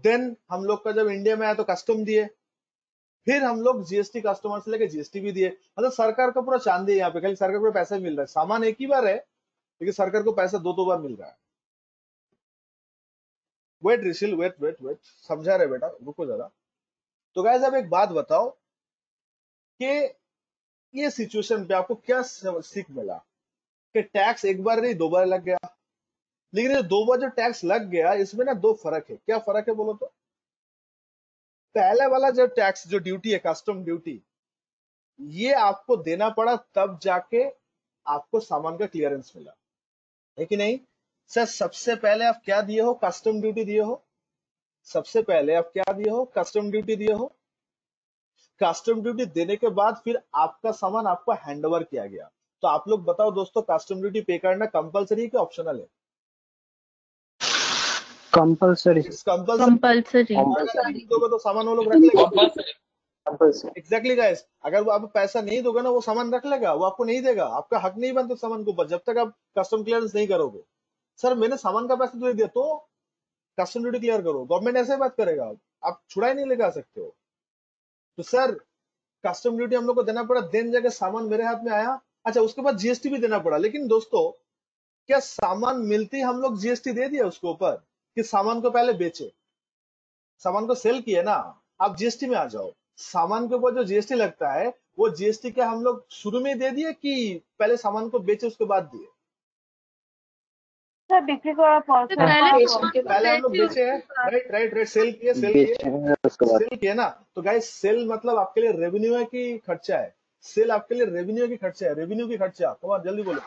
देन हम लोग का जब इंडिया में आया तो कस्टम दिए, फिर हम लोग जीएसटी कस्टमर से लेके जीएसटी भी दिए। मतलब सरकार का पूरा चांदी है यहाँ पे, खाली सरकार को पैसा मिल रहा है, सामान एक ही बार है, लेकिन सरकार को पैसा दो बार मिल रहा है। वेट ऋषिल, वेट वेट वेट, समझा रहे बेटा, रुको जरा। तो गाइस अब एक बात बताओ कि ये सिचुएशन पे आपको क्या सीख मिला कि टैक्स एक बार नहीं 2 बार लग गया, लेकिन ये 2 बार जो टैक्स लग गया, इसमें ना 2 फर्क है। क्या फर्क है बोलो तो? पहले वाला जो टैक्स, जो ड्यूटी है, कस्टम ड्यूटी, ये आपको देना पड़ा तब जाके आपको सामान का क्लियरेंस मिला, है कि नहीं? सर सबसे पहले आप क्या दिए हो? कस्टम ड्यूटी दिए हो। सबसे पहले आप क्या दिए हो? कस्टम ड्यूटी दिए हो। कस्टम ड्यूटी देने के बाद फिर आपका सामान आपको हैंडओवर किया गया। तो आप लोग बताओ दोस्तों, कस्टम ड्यूटी पे करना कंपलसरी है कि ऑप्शनल है? कंपलसरी। It's compulsory. कंपल्सरी। अगर नहीं दोगे तो सामान वो लोग रख लेगा। कंपल्सरी। एग्जैक्टली गाइस, अगर वो आप पैसा नहीं दोगे ना, वो सामान रख लेगा, वो आपको नहीं देगा। आपका हक नहीं बनता सामान के ऊपर जब तक आप कस्टम क्लियरेंस नहीं करोगे। सर मैंने सामान का पैसा दे दिया तो कस्टम ड्यूटी क्लियर करो, गवर्नमेंट ऐसे बात करेगा, आप छुड़ाई नहीं लगा सकते हो। तो सर कस्टम ड्यूटी हम लोग को देना पड़ा, देन जाके सामान मेरे हाथ में आया। अच्छा, उसके बाद जीएसटी भी देना पड़ा। लेकिन दोस्तों, क्या सामान मिलती हम लोग जीएसटी दे दिया उसके ऊपर, कि सामान को पहले बेचे, सामान को सेल किए ना? आप जीएसटी में आ जाओ। सामान के ऊपर जो जीएसटी लगता है, वो जीएसटी क्या हम लोग शुरू में दे दिए कि पहले सामान को बेचे उसके बाद दिए? सर बिक्री को आप पहुंच पहले हम लोग बेचे हैं, राइट राइट राइट, सेल किए, सेल किए, सेल किए ना। तो गाइस, सेल मतलब आपके लिए रेवेन्यू है कि खर्चा है? सेल आपके लिए रेवेन्यू की खर्चा है? रेवेन्यू की खर्चा, कमाल जल्दी बोलो।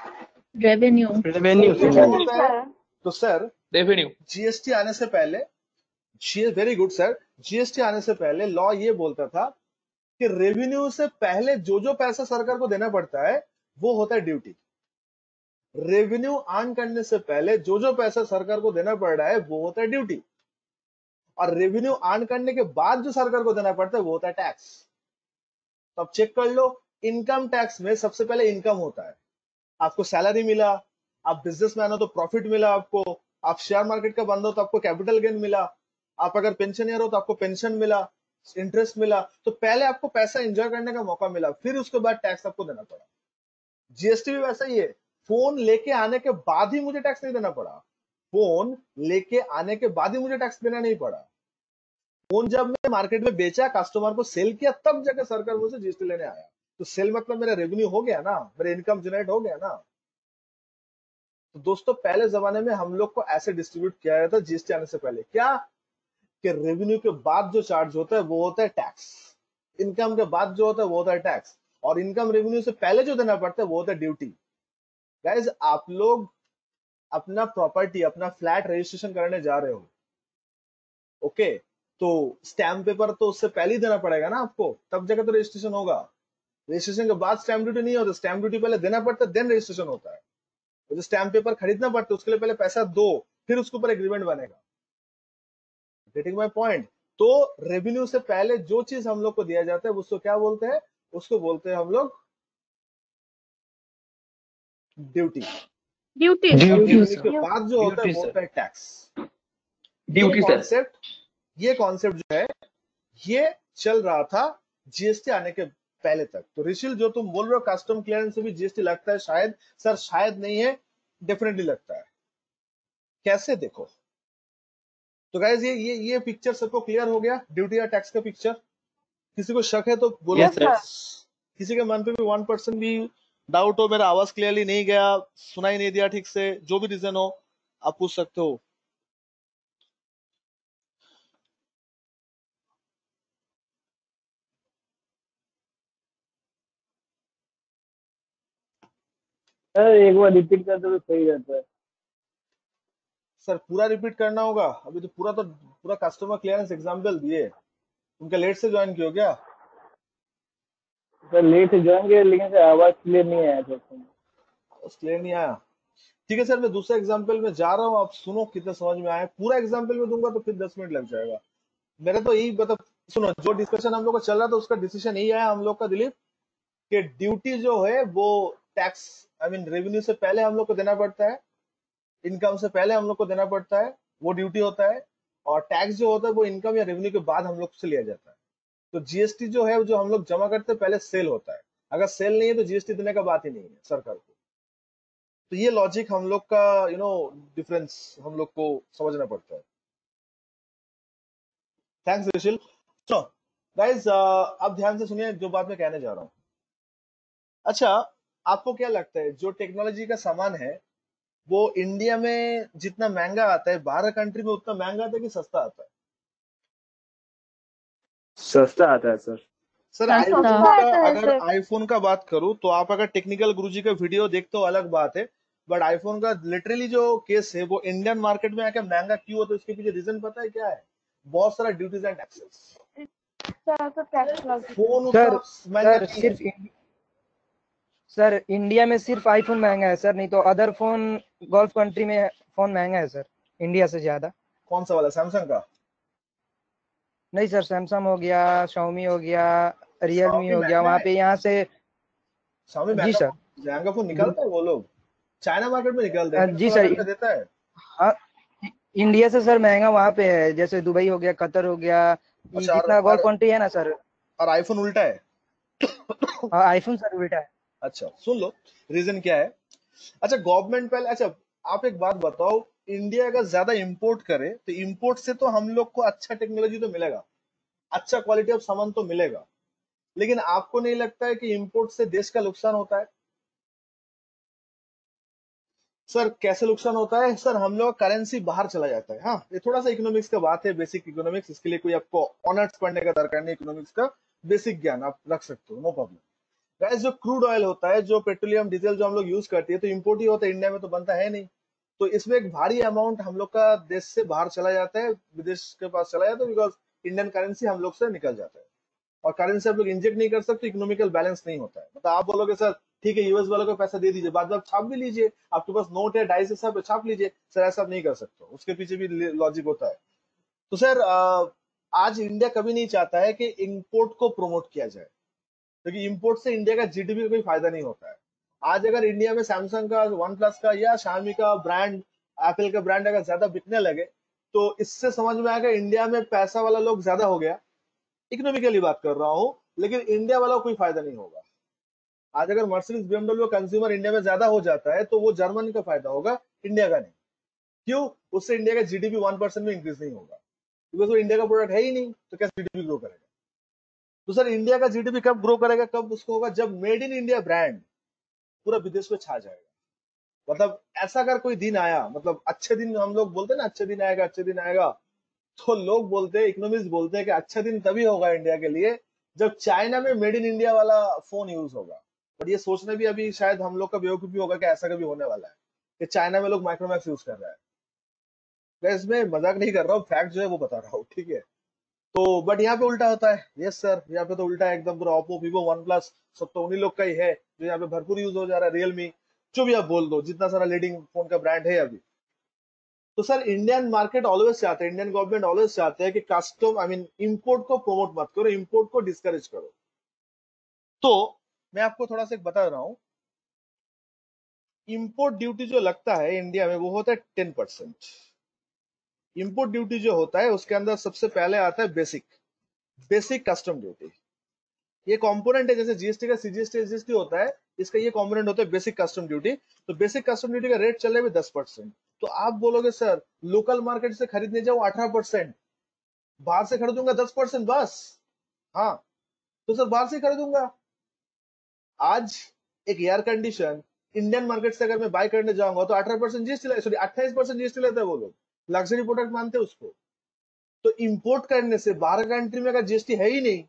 रेवेन्यू। रेवेन्यू। होता है। तो सर रेवेन्यू। जीएसटी आने से पहले, वेरी गुड सर, जीएसटी आने से पहले लॉ ये बोलता था कि रेवेन्यू से पहले जो जो पैसा सरकार को देना पड़ता है वो होता है ड्यूटी। रेवेन्यू अर्न करने से पहले जो जो पैसा सरकार को देना पड़ रहा है वो होता है ड्यूटी, और रेवेन्यू अर्न करने के बाद जो सरकार को देना पड़ता है वो होता है टैक्स। तो अब चेक कर लो, इनकम टैक्स में सबसे पहले इनकम होता है। आपको सैलरी मिला, आप बिजनेसमैन हो तो प्रॉफिट मिला आपको, आप शेयर मार्केट का बंदा हो तो आपको कैपिटल गेन मिला, आप अगर पेंशनर हो तो आपको पेंशन मिला, इंटरेस्ट मिला। तो पहले आपको पैसा एंजॉय करने का मौका मिला, फिर उसके बाद टैक्स आपको देना पड़ा। जीएसटी भी वैसा ही है, फोन लेके आने के बाद ही मुझे टैक्स नहीं देना पड़ा। फोन लेके आने के बाद ही मुझे टैक्स देना नहीं पड़ा। फोन जब मैं मार्केट में बेचा, कस्टमर को सेल किया, तब जाकर सरकार मुझसे जीएसटी लेने आया। तो सेल मतलब मेरा रेवेन्यू हो गया ना, मेरा इनकम जनरेट हो गया ना। तो दोस्तों, पहले जमाने में हम लोग को ऐसे डिस्ट्रीब्यूट किया जाता जीएसटी आने से पहले, क्या कि रेवेन्यू के बाद जो चार्ज होता है वो होता है टैक्स, इनकम के बाद जो होता है वो होता है टैक्स, और इनकम रेवेन्यू से पहले जो देना पड़ता है वो होता है ड्यूटी। गाइज, आप लोग अपना प्रॉपर्टी, अपना फ्लैट रजिस्ट्रेशन करने जा रहे हो, ओके, तो स्टैम्प पेपर तो उससे पहले ही देना पड़ेगा ना आपको, तब जाकर तो रजिस्ट्रेशन होगा। रजिस्ट्रेशन के बाद स्टैम्प ड्यूटी नहीं होता, स्टैम्प ड्यूटी पहले देना पड़ता है, देन रजिस्ट्रेशन होता है। तो जो स्टैम्प पेपर खरीदना पड़ता है उसके लिए पहले पैसा दो, फिर उसके ऊपर एग्रीमेंट बनेगा। Getting my point? तो रेवेन्यू से पहले जो चीज हम लोग को दिया जाता है उसको क्या बोलते हैं? उसको बोलते हैं हम लोग ड्यूटी। ड्यूटी। रेवेन्यू के बाद जो होता है वो होता है टैक्स। Duty sir. ये कॉन्सेप्ट जो है ये चल रहा था जीएसटी आने के पहले तक। तो ऋषिल, जो तुम बोल रहे हो कस्टम क्लियरेंस से भी जीएसटी लगता है, शायद सर, शायद नहीं है, डेफिनेटली लगता है। कैसे? देखो तो गाइज, ये पिक्चर सबको क्लियर हो गया, ड्यूटी या टैक्स का पिक्चर? किसी को शक है तो बोलो। Yes, sir. किसी के मन पे भी 1% भी डाउट हो, मेरा आवाज क्लियरली नहीं गया, सुनाई नहीं दिया ठीक से, जो भी रीजन हो आप पूछ सकते हो। सर एक बार रिपीट कर दो तो सही रहता है। सर पूरा रिपीट करना होगा? अभी तो पूरा कस्टमर क्लियरेंस एग्जाम्पल दिए। तुम क्या लेट से ज्वाइन किया क्या? सर लेट से ज्वाइन किया, लेकिन सर आवाज क्लियर नहीं आया था उसमें। क्लियर नहीं आया? ठीक है सर, मैं दूसरा एग्जाम्पल में जा रहा हूँ, आप सुनो कितना समझ में आया। पूरा एग्जाम्पल में दूंगा तो फिर 10 मिनट लग जाएगा। मेरा तो यही मतलब, सुनो, जो डिस्कशन हम लोग का चल रहा था उसका डिसीजन यही आया हम लोग का, दिलीप, कि ड्यूटी जो है वो टैक्स, आई मीन रेवेन्यू से पहले हम लोग को देना पड़ता है, इनकम से पहले हम लोग को देना पड़ता है, वो ड्यूटी होता है। और टैक्स जो होता है वो इनकम या रेवेन्यू के बाद हम लोग से लिया जाता है। तो जीएसटी जो है, जो हम लोग जमा करते हैं, पहले सेल होता है। अगर सेल नहीं है तो जीएसटी देने का बात ही नहीं है सरकार को। तो ये लॉजिक हम लोग का डिफरेंस हम लोग को समझना पड़ता है। थैंक्स ऋषिल। चलो गाइस, अब ध्यान से सुनिए जो बात मैं कहने जा रहा हूँ। अच्छा, आपको क्या लगता है जो टेक्नोलॉजी का सामान है वो इंडिया में जितना महंगा आता है, बाहर कंट्री में उतना महंगा आता है कि सस्ता आता है? सस्ता आता है सर। सर सस्ता आईफोन सस्ता का, आता है अगर सर। आईफोन का बात करूं तो आप अगर टेक्निकल गुरुजी का वीडियो देखते हो अलग बात है, बट आईफोन का लिटरली जो केस है वो इंडियन मार्केट में आके महंगा क्यों होता है, उसके पीछे रीजन पता है क्या है? बहुत सारा ड्यूटीज एंड टैक्सेस। फोन उतना सर महंगा सर नहीं है। सर इंडिया में सिर्फ आईफोन महंगा है सर, नहीं तो अदर फोन गल्फ कंट्री में फोन महंगा है सर, इंडिया से ज्यादा। कौन सा वाला, सैमसंग का? नहीं सर, सैमसंग हो गया, शाओमी हो गया, रियलमी Xiaomi हो गया, महंगा वहाँ है, पे यहाँ से। Xiaomi जी महंगा सर। महंगा फोन निकालता है वो लोग, चाइना मार्केट में निकालते हैं, जी 150 सर। हजार का देता है। हाँ, इंडिया से सर महंगा वहाँ पे है, जैसे दुबई हो गया, कतर हो गया, ये अच्छा, जितना गल्फ कंट्री है ना सर। और आईफोन उल्टा है। हाँ, आईफोन सर उल्टा है। अच्छा सुन लो, रीजन क्या है। अच्छा गवर्नमेंट पहले, अच्छा आप एक बात बताओ, इंडिया अगर ज्यादा इंपोर्ट करे तो इंपोर्ट से तो हम लोग को अच्छा टेक्नोलॉजी तो मिलेगा, अच्छा क्वालिटी ऑफ सामान तो मिलेगा, लेकिन आपको नहीं लगता है कि इंपोर्ट से देश का नुकसान होता है? सर कैसे नुकसान होता है सर? हम लोग करेंसी बाहर चला जाता है। हाँ ये थोड़ा सा इकोनॉमिक्स का बात है, बेसिक इकोनॉमिक्स, इसके लिए कोई आपको ऑनर्स पढ़ने का दरकार नहीं, इकोनॉमिक्स का बेसिक ज्ञान आप रख सकते हो, नो प्रॉब्लम। गाइस जो क्रूड ऑयल होता है, जो पेट्रोलियम डीजल जो हम लोग यूज करते हैं, तो इम्पोर्ट ही होता है, इंडिया में तो बनता है नहीं। तो इसमें एक भारी अमाउंट हम लोग का देश से बाहर चला जाता है, विदेश के पास चला जाता है, बिकॉज इंडियन करेंसी हम लोग से निकल जाता है, और करेंसी आप लोग इंजेक्ट नहीं कर सकते, इकोनॉमिकल बैलेंस नहीं होता है। मतलब आप बोलोगे सर ठीक है यूएस वालों को पैसा दे दीजिए, बाद में आप छाप भी लीजिए, आपके पास नोट है डाइस सब छाप लीजिए, सर ऐसा आप नहीं कर सकते, उसके पीछे भी लॉजिक होता है। तो सर आज इंडिया कभी नहीं चाहता है कि इंपोर्ट को प्रमोट किया जाए, क्योंकि इंपोर्ट से इंडिया का जीडीपी का कोई फायदा नहीं होता है। आज अगर इंडिया में सैमसंग का, वन प्लस का या शामी का ब्रांड, एप्पल का ब्रांड अगर ज्यादा बिकने लगे, तो इससे समझ में आएगा इंडिया में पैसा वाला लोग ज्यादा हो गया, इकोनॉमिकली बात कर रहा हूँ, लेकिन इंडिया वाला को कोई फायदा नहीं होगा। आज अगर मर्सिडीज बीएमडब्ल्यू कंज्यूमर इंडिया में ज्यादा हो जाता है तो वो जर्मनी का फायदा होगा, इंडिया का नहीं। क्यों? उससे इंडिया का जीडीपी 1% में इंक्रीज नहीं होगा, बिकॉज वो इंडिया का प्रोडक्ट है ही नहीं, तो कैसे जीडीपी ग्रो करेगा? तो सर इंडिया का जीडीपी कब ग्रो करेगा, कब उसको होगा, जब मेड इन इंडिया ब्रांड पूरा विदेश में छा जाएगा। मतलब ऐसा अगर कोई दिन आया, मतलब अच्छे दिन, हम लोग बोलते हैं ना अच्छे दिन आएगा, अच्छे दिन आएगा, तो लोग बोलते हैं, इकोनॉमिस्ट बोलते हैं कि अच्छा दिन तभी होगा इंडिया के लिए जब चाइना में मेड इन इंडिया वाला फोन यूज होगा। बट ये सोचना भी अभी शायद हम लोग का बेवकूफी होगा कि ऐसा कभी होने वाला है कि चाइना में लोग माइक्रोमैक्स यूज कर रहा है। मैं इसमें मजाक नहीं कर रहा हूँ, फैक्ट जो है वो बता रहा हूँ, ठीक है? तो बट यहाँ पे उल्टा होता है। यस सर, यहाँ पे तो उल्टा है एकदम पूरा। ओप्पो, वीवो, वन प्लस सब तो उन्हीं लोग का ही है जो यहाँ पे भरपूर यूज हो जा रहा है, रियलमी, जो भी आप बोल दो, जितना सारा लीडिंग फोन का ब्रांड है अभी। तो सर इंडियन मार्केट ऑलवेज चाहते हैं, इंडियन गवर्नमेंट ऑलवेज चाहते हैं कि कस्टम, आई मीन इंपोर्ट को प्रमोट मत करो, इंपोर्ट को डिस्करेज करो। तो मैं आपको थोड़ा सा एक बता रहा हूँ, इंपोर्ट ड्यूटी जो लगता है इंडिया में वो होता है 10%। इंपोर्ट ड्यूटी जो होता है उसके अंदर सबसे पहले आता है बेसिक कस्टम ड्यूटी। ये कंपोनेंट है, जैसे जीएसटी का सीजीएसटी एसजीएसटी होता है, इसका ये कंपोनेंट होता है बेसिक कस्टम ड्यूटी। तो बेसिक कस्टम ड्यूटी का रेट चल रहा है 10%। तो आप बोलोगे सर लोकल मार्केट से खरीदने जाऊं 18%, बाहर से खरीदूंगा 10% बस। हाँ तो सर बाहर से खरीदूंगा। आज एक एयर कंडीशन इंडियन मार्केट से अगर मैं बाय करने जाऊंगा तो 18% जीएसटी, सॉरी 28% जीएसटी लेता है वो लोग, लग्जरी प्रोडक्ट मानते हैं उसको। तो इंपोर्ट करने से बाहर कंट्री में अगर जीएसटी है ही नहीं,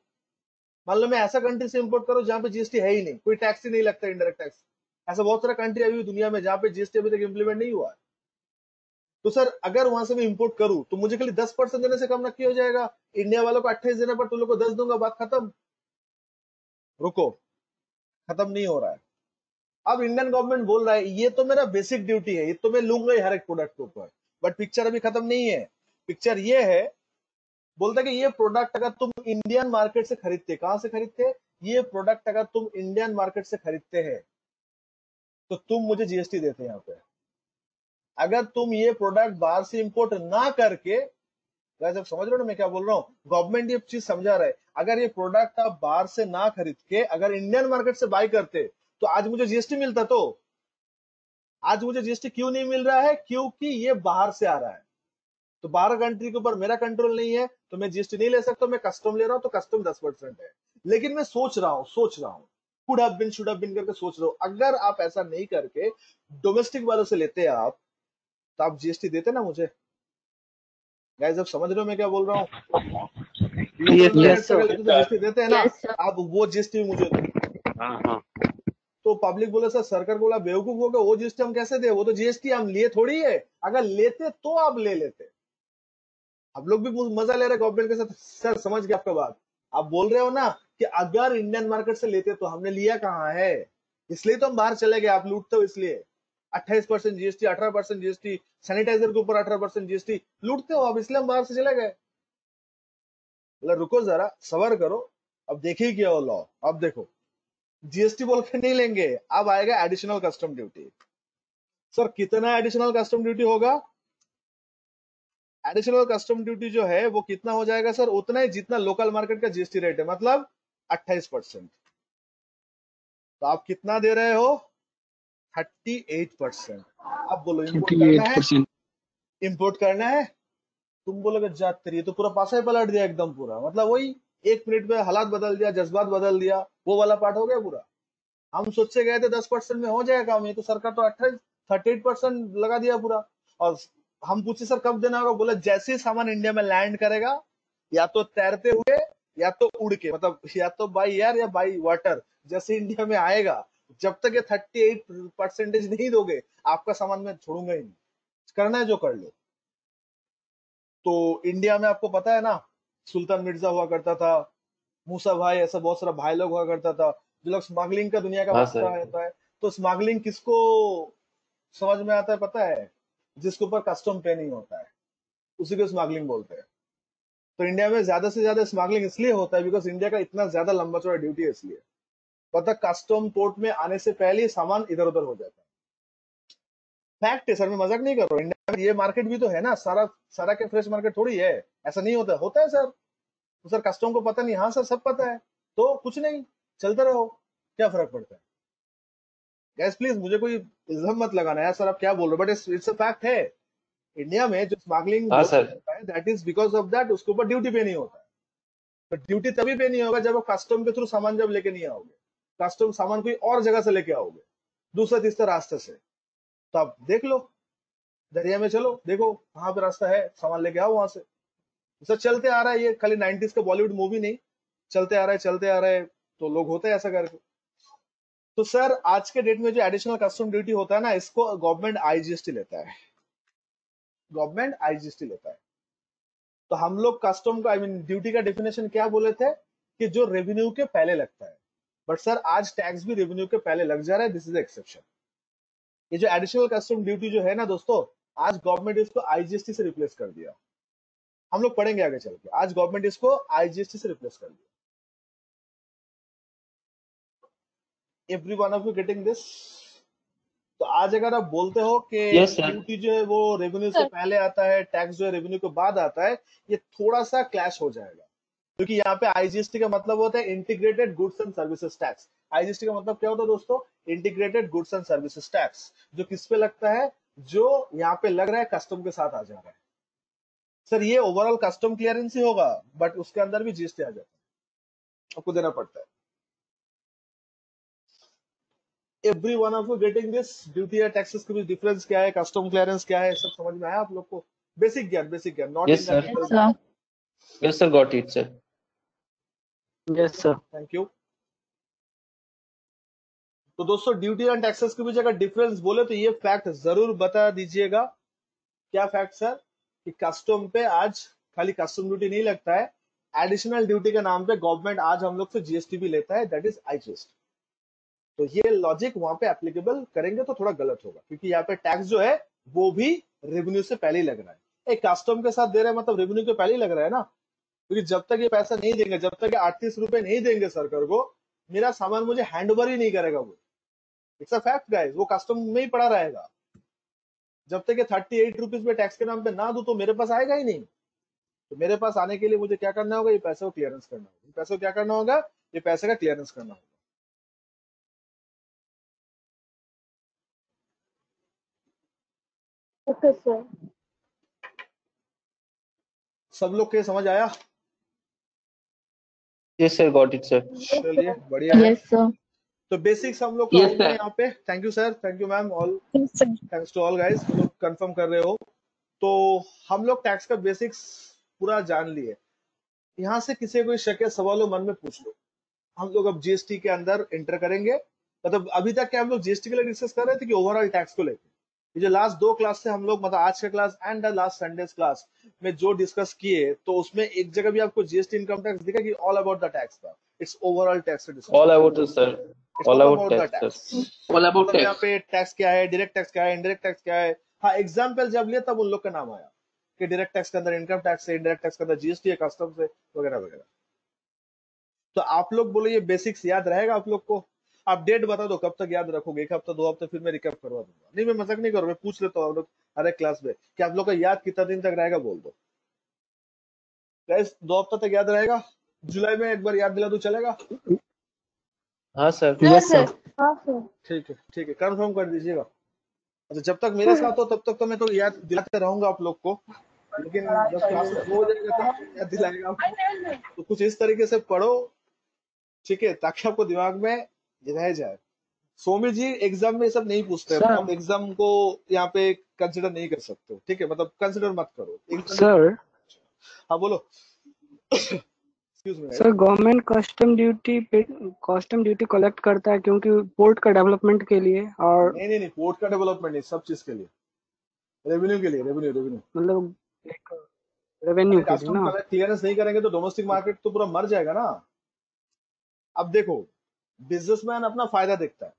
मान लो मैं ऐसा कंट्री से इंपोर्ट करूं जहां पे जीएसटी है ही नहीं, कोई टैक्स ही नहीं लगता, इंडायरेक्ट टैक्स, ऐसा बहुत सारा कंट्री अभी भी दुनिया में जहां पे जीएसटी अभी तक इंप्लीमेंट नहीं हुआ है। तो सर अगर वहां से मैं इंपोर्ट करूं तो मुझे खाली 10% देने से कम नक्की हो जाएगा, इंडिया वालों को 28 देने पर तुम लोग को 10 दूंगा, बात खत्म। रुको, खत्म नहीं हो रहा है। अब इंडियन गवर्नमेंट बोल रहा है ये तो मेरा बेसिक ड्यूटी है, ये तो मैं लूंगा ही हर एक प्रोडक्ट के ऊपर, बट पिक्चर अभी खत्म नहीं है। पिक्चर ये है, बोलता है कि ये प्रोडक्ट अगर तुम इंडियन मार्केट से खरीदते, कहां से खरीदते, ये प्रोडक्ट अगर तुम इंडियन मार्केट से खरीदते हैं तो तुम मुझे जीएसटी देते हैं यहाँ पे। अगर तुम ये प्रोडक्ट बाहर से इंपोर्ट ना करके, आप समझ रहे हो ना मैं क्या बोल रहा हूँ? गवर्नमेंट ये चीज समझा रहा है, अगर ये प्रोडक्ट आप बाहर से ना खरीद के अगर इंडियन मार्केट से बाय करते तो आज मुझे जीएसटी मिलता। तो आज मुझे जीएसटी क्यों नहीं मिल रहा है? क्योंकि ये बाहर से आ रहा है, तो बाहर कंट्री के ऊपर मेरा कंट्रोल नहीं है, तो मैं जीएसटी नहीं ले सकता, मैं कस्टम ले रहा हूं, तो कस्टम 10% है। लेकिन मैं सोच रहा हूं could have been, should have been करके सोच रहा हूं, अगर आप ऐसा नहीं करके डोमेस्टिक वालों से लेते आप तो आप जीएसटी देते ना मुझे, गाइस अब समझ रहे हो मैं क्या बोल रहा हूँ? Yes, मार्केट से sir. अगर लेते तो जीएसटी देते हैं ना, Yes, sir. आप वो जीएसटी मुझे दो। हाँ तो पब्लिक बोले सर सरकार बोला बेवकूफ हो गए, वो जीएसटी हम कैसे दे, वो तो जीएसटी हम लिए थोड़ी है, अगर लेते तो आप ले लेते। आप लोग भी मजा ले रहे गवर्नमेंट के साथ। सर समझ गए आपका बात। आप बोल रहे हो ना कि अगर इंडियन मार्केट से लेते तो हमने लिया कहाँ है, इसलिए तो हम बाहर चले गए। आप लूटते हो इसलिए 28% जीएसटी, 18% जीएसटी, सैनिटाइजर के ऊपर 18% जीएसटी लूटते हो आप, इसलिए हम बाहर से चले गए। रुको जरा, सबर करो, अब देखिए क्या हो लॉ। अब देखो जीएसटी बोल के नहीं लेंगे, अब आएगा एडिशनल कस्टम ड्यूटी। सर कितना एडिशनल कस्टम ड्यूटी होगा? एडिशनल कस्टम ड्यूटी जो है वो कितना हो जाएगा सर? उतना ही जितना लोकल मार्केट का जीएसटी रेट है, मतलब 28%। तो आप कितना दे रहे हो? 38%। आप बोलो इम्पोर्ट करना है? 38%. इम्पोर्ट करना है? तुम बोलोगे जात तेरी, तो पूरा पासा ही पलट दिया एकदम पूरा, मतलब वही 1 मिनट में हालात बदल दिया, जज्बात बदल दिया, वो वाला पार्ट हो गया पूरा। हम सोचे गए थे 10% में हो जाएगा, ये तो सरकार तो 38% लगा दिया पूरा। और हम पूछे सर कब देना होगा, बोला जैसे ही सामान इंडिया में लैंड करेगा, या तो तैरते हुए या तो उड़ के, मतलब या तो बाई एयर या बाई वाटर, जैसे इंडिया में आएगा, जब तक ये 38% नहीं दोगे आपका सामान मैं छोड़ूंगा ही नहीं। करना है जो कर लो। तो इंडिया में आपको पता है ना, सुल्तान मिर्जा हुआ करता था, मूसा भाई, ऐसा बहुत सारा भाई लोग हुआ करता था, जो लोग स्मगलिंग का दुनिया का हाँ मसला सर। रहता है। तो स्मगलिंग किसको समझ में आता है पता है? जिसके ऊपर कस्टम पे नहीं होता है, उसी को स्मगलिंग बोलते हैं। तो इंडिया में ज्यादा से ज्यादा स्मगलिंग इसलिए होता है बिकॉज इंडिया का इतना ज्यादा लंबा चौड़ा ड्यूटी है, इसलिए पता कस्टम पोर्ट में आने से पहले ही सामान इधर उधर हो जाता है। फैक्ट है सर, मैं मजाक नहीं कर रहा हूँ। इंडिया में ये मार्केट भी तो है ना, सारा सारा के फ्रेश मार्केट थोड़ी है, ऐसा नहीं होता। होता है सर, तो सर कस्टम को पता नहीं? हाँ सर सब पता है, तो कुछ नहीं, चलते रहो, क्या फर्क पड़ता है? गैस प्लीज मुझे कोई इल्जाम मत लगाना यार सर, आप क्या बोल रहे हो, बट इट्स अ फैक्ट है। इंडिया में जो स्मगलिंग हाँ सर। होता है that is because of that, उसके ऊपर ड्यूटी पे नहीं होता है। तो ड्यूटी तभी पे नहीं होगा जब आप कस्टम के थ्रू सामान जब लेके नहीं आओगे, कस्टम सामान कोई और जगह से लेके आओगे, दूसरा तीसरा रास्ते से। तो आप देख लो, दरिया में चलो, देखो कहाँ पे रास्ता है, सामान लेके आओ वहां से। सर चलते आ रहा है, ये खाली 90s का बॉलीवुड मूवी नहीं, चलते आ रहा है चलते आ रहा है, तो लोग होते हैं ऐसा करके। तो सर आज के डेट में जो एडिशनल कस्टम ड्यूटी होता है ना, इसको गवर्नमेंट आईजीएसटी लेता है, गवर्नमेंट आईजीएसटी लेता है। तो हम लोग कस्टम का ड्यूटी का डेफिनेशन क्या बोले थे कि जो रेवेन्यू के पहले लगता है, बट सर आज टैक्स भी रेवेन्यू के पहले लग जा रहा है, दिस इज एक्सेप्शन। ये जो एडिशनल कस्टम ड्यूटी जो है ना दोस्तों, आज गवर्नमेंट इसको आईजीएसटी से रिप्लेस कर दिया। हम लोग पढ़ेंगे आगे चल के, आज गवर्नमेंट इसको आईजीएसटी से रिप्लेस कर दिया। Every one of you getting this? तो आज अगर आप बोलते हो कि Yes, sir. ड्यूटी जो है वो रेवेन्यू से पहले आता है, टैक्स जो है रेवेन्यू के बाद आता है, ये थोड़ा सा क्लैश हो जाएगा, क्योंकि यहाँ पे आईजीएसटी का मतलब होता है integrated goods and services tax. IGST का मतलब क्या होता है दोस्तों? Integrated goods and services tax, जो किस पे लगता है? जो यहाँ पे लग रहा है कस्टम के साथ आ जा रहा है। सर ये ओवरऑल कस्टम क्लियरेंस ही होगा, बट उसके अंदर भी जीएसटी आ जाता है, आपको देना पड़ता है। Every one of you getting this? Duty या टैक्सेस के बीच डिफरेंस क्या है, कस्टम क्लियरेंस क्या है, सब समझ में आया आप लोग को? बेसिक ज्ञान, not Yes, in sir. That. Yes, sir. Got it, sir. Yes, sir. Thank you. तो दोस्तों ड्यूटी एंड टैक्सेस के बीच अगर डिफरेंस बोले तो ये फैक्ट जरूर बता दीजिएगा। क्या फैक्ट सर? कि कस्टम पे आज खाली कस्टम ड्यूटी नहीं लगता है, एडिशनल ड्यूटी के नाम पे गवर्नमेंट आज हम लोग से जीएसटी भी लेता है, दैट इज आईजीएसटी। तो ये लॉजिक वहां पे एप्लीकेबल करेंगे तो थोड़ा गलत होगा, क्योंकि यहाँ पे टैक्स जो है वो भी रेवेन्यू से पहले ही लग रहा है। एक कस्टम के साथ दे रहे हैं मतलब रेवेन्यू के पहले ही लग रहा है ना, क्योंकि जब तक ये पैसा नहीं देंगे, जब तक ये 38 रुपए नहीं देंगे सरकार को, मेरा सामान मुझे हैंड ओवर ही नहीं करेगा वो। इट्स अ फैक्ट गाइस, वो कस्टम में ही पड़ा रहेगा। जब तक ये 38 रुपीज में टैक्स के नाम पे ना दूं तो मेरे पास आएगा ही नहीं। तो मेरे पास आने के लिए मुझे क्या करना होगा? ये पैसे को क्लियरेंस करना होगा। पैसे को क्या करना होगा? ये पैसे का क्लियरेंस करना होगा। Okay, sir. सब लोग के समझ आया? Yes, sir. Got it, sir. चलिए बढ़िया है। Yes, sir. तो बेसिक्स हम लोग का Yes, हो गया sir. यहाँ पे। Thank you sir, thank you ma'am, all Yes, sir. Thanks to all guys, जो लोग कंफर्म कर रहे हो। तो हम लोग टैक्स का बेसिक्स पूरा जान लिए। यहाँ से किसी कोई शक या सवाल हो मन में पूछ लो। हम लोग अब जीएसटी के अंदर एंटर करेंगे। मतलब अभी तक क्या हम लोग जीएसटी के लिए डिस्कस कर रहे थे कि ओवरऑल टैक्स को लेकर? ये जो लास्ट 2 क्लास से हम लोग, मतलब आज का class and last Sundays class में जो डिस्कस किए, तो उसमें एक जगह भी आपको जीएसटी इनकम टैक्स दिखा कि ऑल अबाउट द टैक्स था? It's overall tax discussion. All about this, sir. It's All all about about the tax, sir. Tax. All about मतलब यहाँ tax. पे टैक्स क्या है, डायरेक्ट टैक्स क्या है, इनडायरेक्ट टैक्स क्या है। हाँ, एग्जाम्पल जब लिया तब उन लोग का नाम आया कि डायरेक्ट टैक्स के अंदर इनकम टैक्स है, इनडायरेक्ट टैक्स के अंदर जीएसटी है, कस्टम्स है, वगैरह वगैरह। तो आप लोग बोलो ये बेसिक्स याद रहेगा आप लोग को? आप डेट बता दो कब तक याद रखोगे, 1 हफ्ता 2 हफ्ते, फिर मैं रिकैप करवा दूंगा। नहीं, मैं मजाक नहीं करूँ, मैं पूछ लेता हूँ आप लोग हर एक क्लास में कि आप लोग का याद कितना दिन तक रहेगा, बोल दो। गाइस 2 हफ्ता तक याद रहेगा? जुलाई में एक बार याद दिला दूं, चलेगा? हाँ sir. Yes sir sir. हाँ सर। ठीक है, कंफर्म कर दीजिएगा। अच्छा, जब तक मेरे साथ हो तब तक तो मैं तो याद दिलाते रहूंगा आप लोग को, लेकिन जब क्लासेस हो जाएगा तब कौन याद दिलाएगा आपको? तो कुछ इस तरीके से पढ़ो, ठीक है, ताकि आपको दिमाग में रह जाए। सोमी जी एग्जाम में ये सब नहीं पूछते हैं, सर आप एग्जाम को यहाँ पे कंसिडर नहीं कर सकते हो, ठीक है? मतलब कंसिडर मत करो एग्जाम। सर हाँ बोलो। Excuse me. Sir government custom duty collect करता है क्योंकि पोर्ट का डेवलपमेंट के लिए, और नहीं, पोर्ट का डेवलपमेंट नहीं, सब चीज के लिए, रेवेन्यू के लिए, रेवेन्यू। मतलब रेवेन्यू के लिए कस्टम ना। क्लियरेंस नहीं करेंगे तो डोमेस्टिक मार्केट तो पूरा मर जाएगा ना। अब देखो, बिजनेसमैन अपना फायदा देखता है,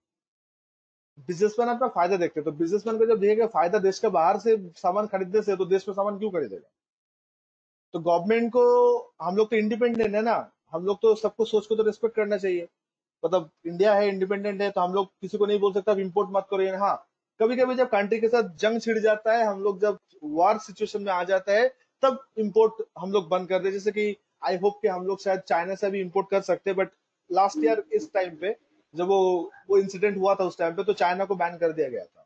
तो बिजनेसमैन को जब देखेगा फायदा देश के बाहर से सामान खरीदने से, तो देश में सामान क्यों खरीदेगा? तो गवर्नमेंट को, हम लोग तो इंडिपेंडेंट है ना, हम लोग तो सबको सोच को तो रिस्पेक्ट करना चाहिए। मतलब इंडिया है, इंडिपेंडेंट है, तो हम लोग किसी को नहीं बोल सकता इम्पोर्ट मत करो। हाँ, कभी कभी जब कंट्री के साथ जंग छिड़ जाता है, हम लोग जब वार सिचुएशन में आ जाता है, तब इम्पोर्ट हम लोग बंद कर दे। जैसे कि आई होप कि हम लोग शायद चाइना से भी इम्पोर्ट कर सकते हैं, बट लास्ट ईयर इस टाइम पे जब वो इंसिडेंट हुआ था, उस टाइम पे तो चाइना को बैन कर दिया गया था।